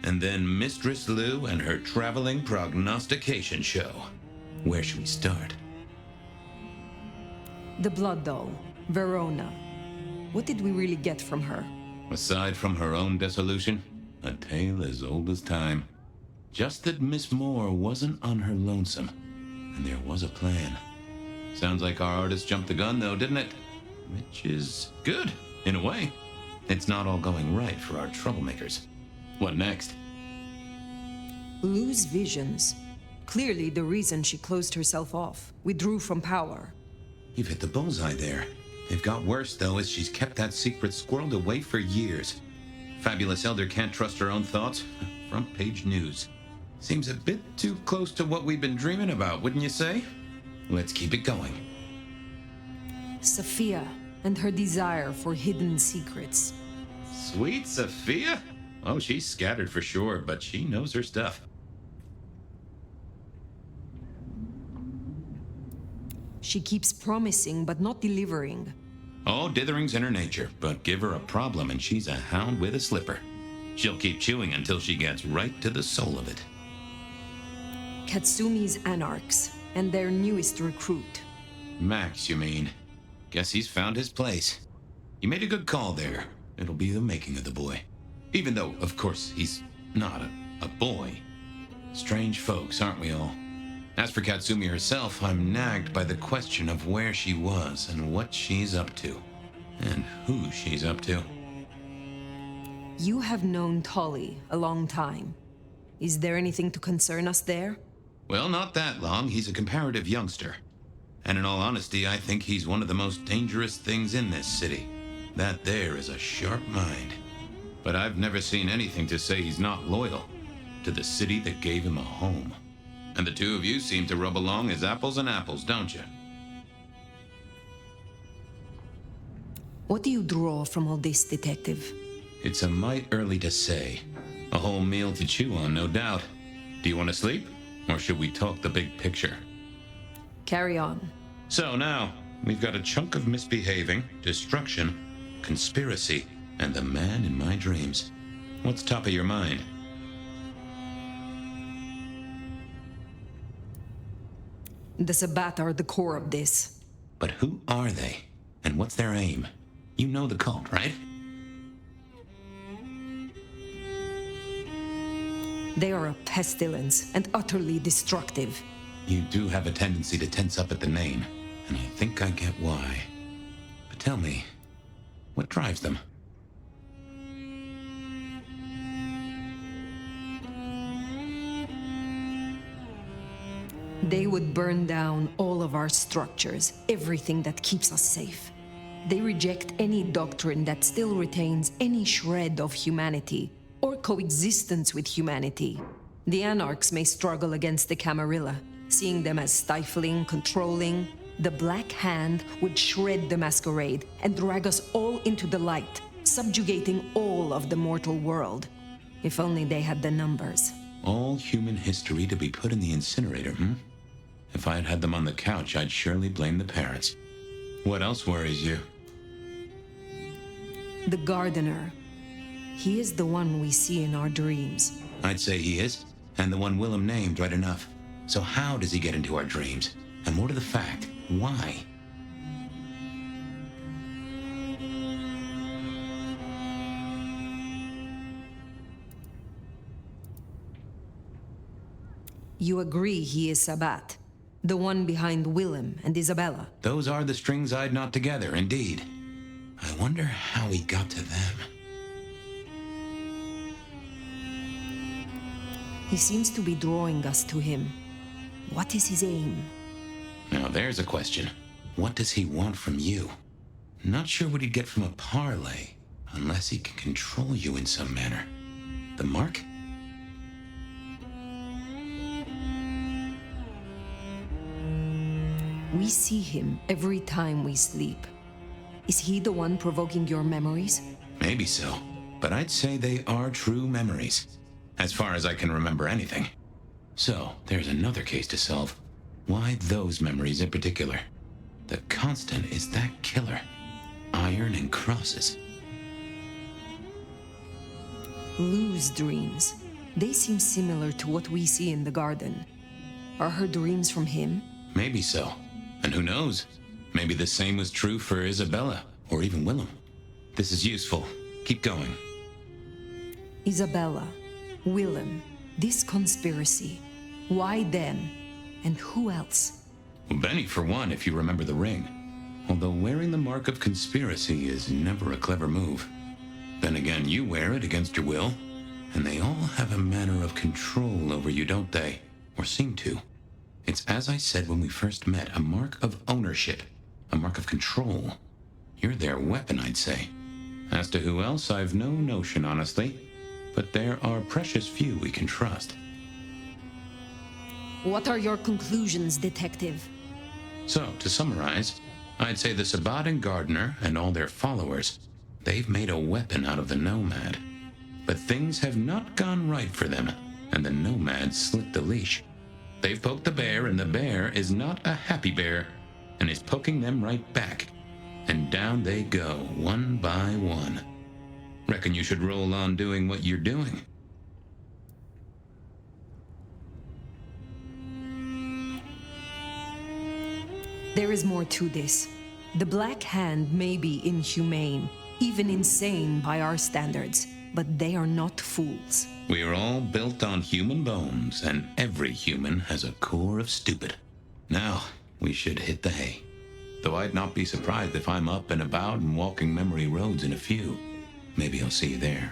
and then Mistress Lu and her traveling prognostication show. Where should we start? The Blood Doll, Verona. What did we really get from her? Aside from her own dissolution, a tale as old as time. Just that Miss Moore wasn't on her lonesome, and there was a plan. Sounds like our artist jumped the gun, though, didn't it? Which is good, in a way. It's not all going right for our troublemakers. What next? Lu's visions. Clearly the reason she closed herself off, withdrew from power. You've hit the bullseye there. They've got worse, though, as she's kept that secret squirreled away for years. Fabulous Elder can't trust her own thoughts. Front page news. Seems a bit too close to what we've been dreaming about, wouldn't you say? Let's keep it going. Sophia and her desire for hidden secrets. Sweet Sophia? Oh, she's scattered for sure, but she knows her stuff. She keeps promising but not delivering. Oh, dithering's in her nature, but give her a problem and she's a hound with a slipper. She'll keep chewing until she gets right to the soul of it. Katsumi's Anarchs, and their newest recruit. Max, you mean? Guess he's found his place. You made a good call there. It'll be the making of the boy. Even though, of course, he's not a boy. Strange folks, aren't we all? As for Katsumi herself, I'm nagged by the question of where she was and what she's up to. And who she's up to. You have known Tolly a long time. Is there anything to concern us there? Well, not that long. He's a comparative youngster. And in all honesty, I think he's one of the most dangerous things in this city. That there is a sharp mind. But I've never seen anything to say he's not loyal to the city that gave him a home. And the two of you seem to rub along as apples and apples, don't you? What do you draw from all this, Detective? It's a mite early to say. A whole meal to chew on, no doubt. Do you want to sleep? Or should we talk the big picture? Carry on. So now, we've got a chunk of misbehaving, destruction, conspiracy, and the man in my dreams. What's top of your mind? The Sabbat are the core of this. But who are they? And what's their aim? You know the cult, right? They are a pestilence and utterly destructive. You do have a tendency to tense up at the name, and I think I get why. But tell me, what drives them? They would burn down all of our structures, everything that keeps us safe. They reject any doctrine that still retains any shred of humanity or coexistence with humanity. The Anarchs may struggle against the Camarilla, seeing them as stifling, controlling. The Black Hand would shred the Masquerade and drag us all into the light, subjugating all of the mortal world. If only they had the numbers. All human history to be put in the incinerator, If I had had them on the couch, I'd surely blame the parents. What else worries you? The gardener. He is the one we see in our dreams. I'd say he is, and the one Willem named right enough. So how does he get into our dreams? And more to the fact, why? You agree he is Sabbat, the one behind Willem and Isabella. Those are the strings I'd knot together, indeed. I wonder how he got to them. He seems to be drawing us to him. What is his aim? Now there's a question. What does he want from you? Not sure what he'd get from a parlay, unless he can control you in some manner. The mark? We see him every time we sleep. Is he the one provoking your memories? Maybe so, but I'd say they are true memories, as far as I can remember anything. So, there's another case to solve. Why those memories in particular? The constant is that killer. Iron and crosses. Lou's dreams. They seem similar to what we see in the garden. Are her dreams from him? Maybe so. And who knows? Maybe the same was true for Isabella, or even Willem. This is useful. Keep going. Isabella, Willem, this conspiracy. Why them? And who else? Well, Benny, for one, if you remember the ring. Although wearing the mark of conspiracy is never a clever move. Then again, you wear it against your will, and they all have a manner of control over you, don't they? Or seem to. It's as I said when we first met, a mark of ownership, a mark of control. You're their weapon, I'd say. As to who else, I've no notion, honestly. But there are precious few we can trust. What are your conclusions, Detective? So, to summarize, I'd say the Sabbat and Gardener and all their followers, they've made a weapon out of the Nomad. But things have not gone right for them, and the Nomad slipped the leash. They've poked the bear, and the bear is not a happy bear. and is poking them right back. And down they go, one by one. Reckon you should roll on doing what you're doing. There is more to this. The Black Hand may be inhumane, even insane by our standards, but they are not fools. We are all built on human bones, and every human has a core of stupid. Now, we should hit the hay. Though I'd not be surprised if I'm up and about and walking memory roads in a few. Maybe I'll see you there.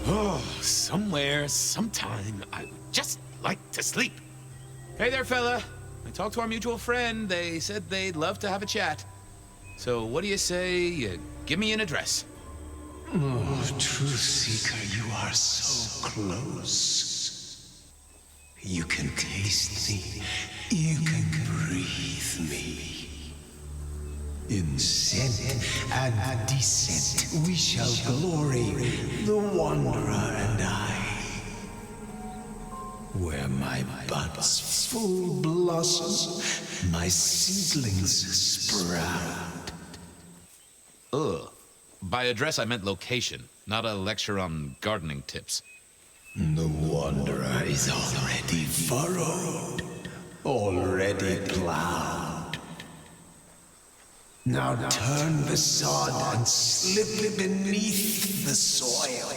Oh, somewhere, sometime, I would just like to sleep. Hey there, fella. I talked to our mutual friend. They said they'd love to have a chat. So what do you say you give me an address? Oh, Truth Seeker, you are so close. You can taste me. You can breathe me. In scent and descent we shall glory, the Wanderer and I. Where my buds full blossom, my seedlings sprout. Ugh. By address, I meant location, not a lecture on gardening tips. The Wanderer is already furrowed, already plowed. Now turn the sod and slip beneath the soil.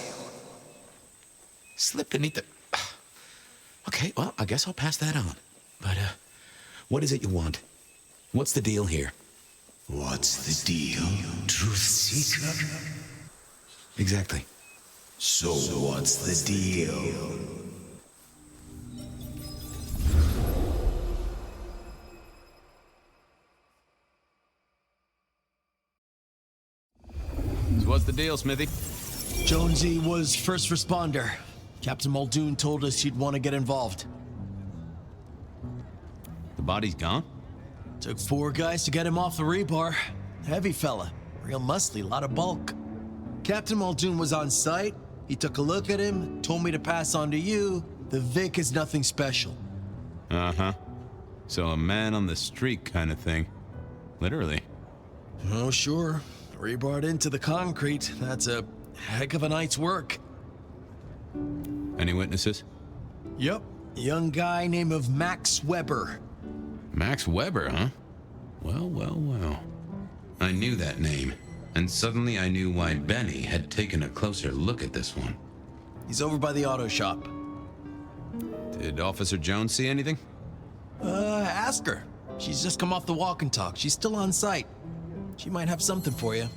Slip beneath the... Okay, well, I guess I'll pass that on. But, what is it you want? What's the deal here? What's the deal, Truth Seeker? Exactly. So what's the deal? So what's the deal, Smithy? Jonesy was first responder. Captain Moldune told us he'd want to get involved. The body's gone? Took 4 guys to get him off the rebar. Heavy fella. Real muscly, lot of bulk. Captain Moldune was on site. He took a look at him, told me to pass on to you. The Vic is nothing special. Uh-huh. So a man on the street kind of thing. Literally. Oh, sure. Rebarred into the concrete. That's a heck of a night's work. Any witnesses? Yep. Young guy named of Max Weber. Max Weber, huh? Well, well, well. I knew that name, and suddenly I knew why Benny had taken a closer look at this one. He's over by the auto shop. Did Officer Jones see anything? Ask her. She's just come off the walk and talk. She's still on site. She might have something for you.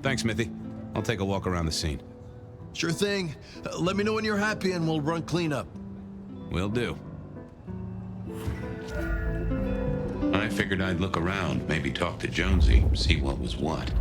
Thanks, Smithy. I'll take a walk around the scene. Sure thing. Let me know when you're happy and we'll run cleanup. Will do. I figured I'd look around, maybe talk to Jonesy, see what was what.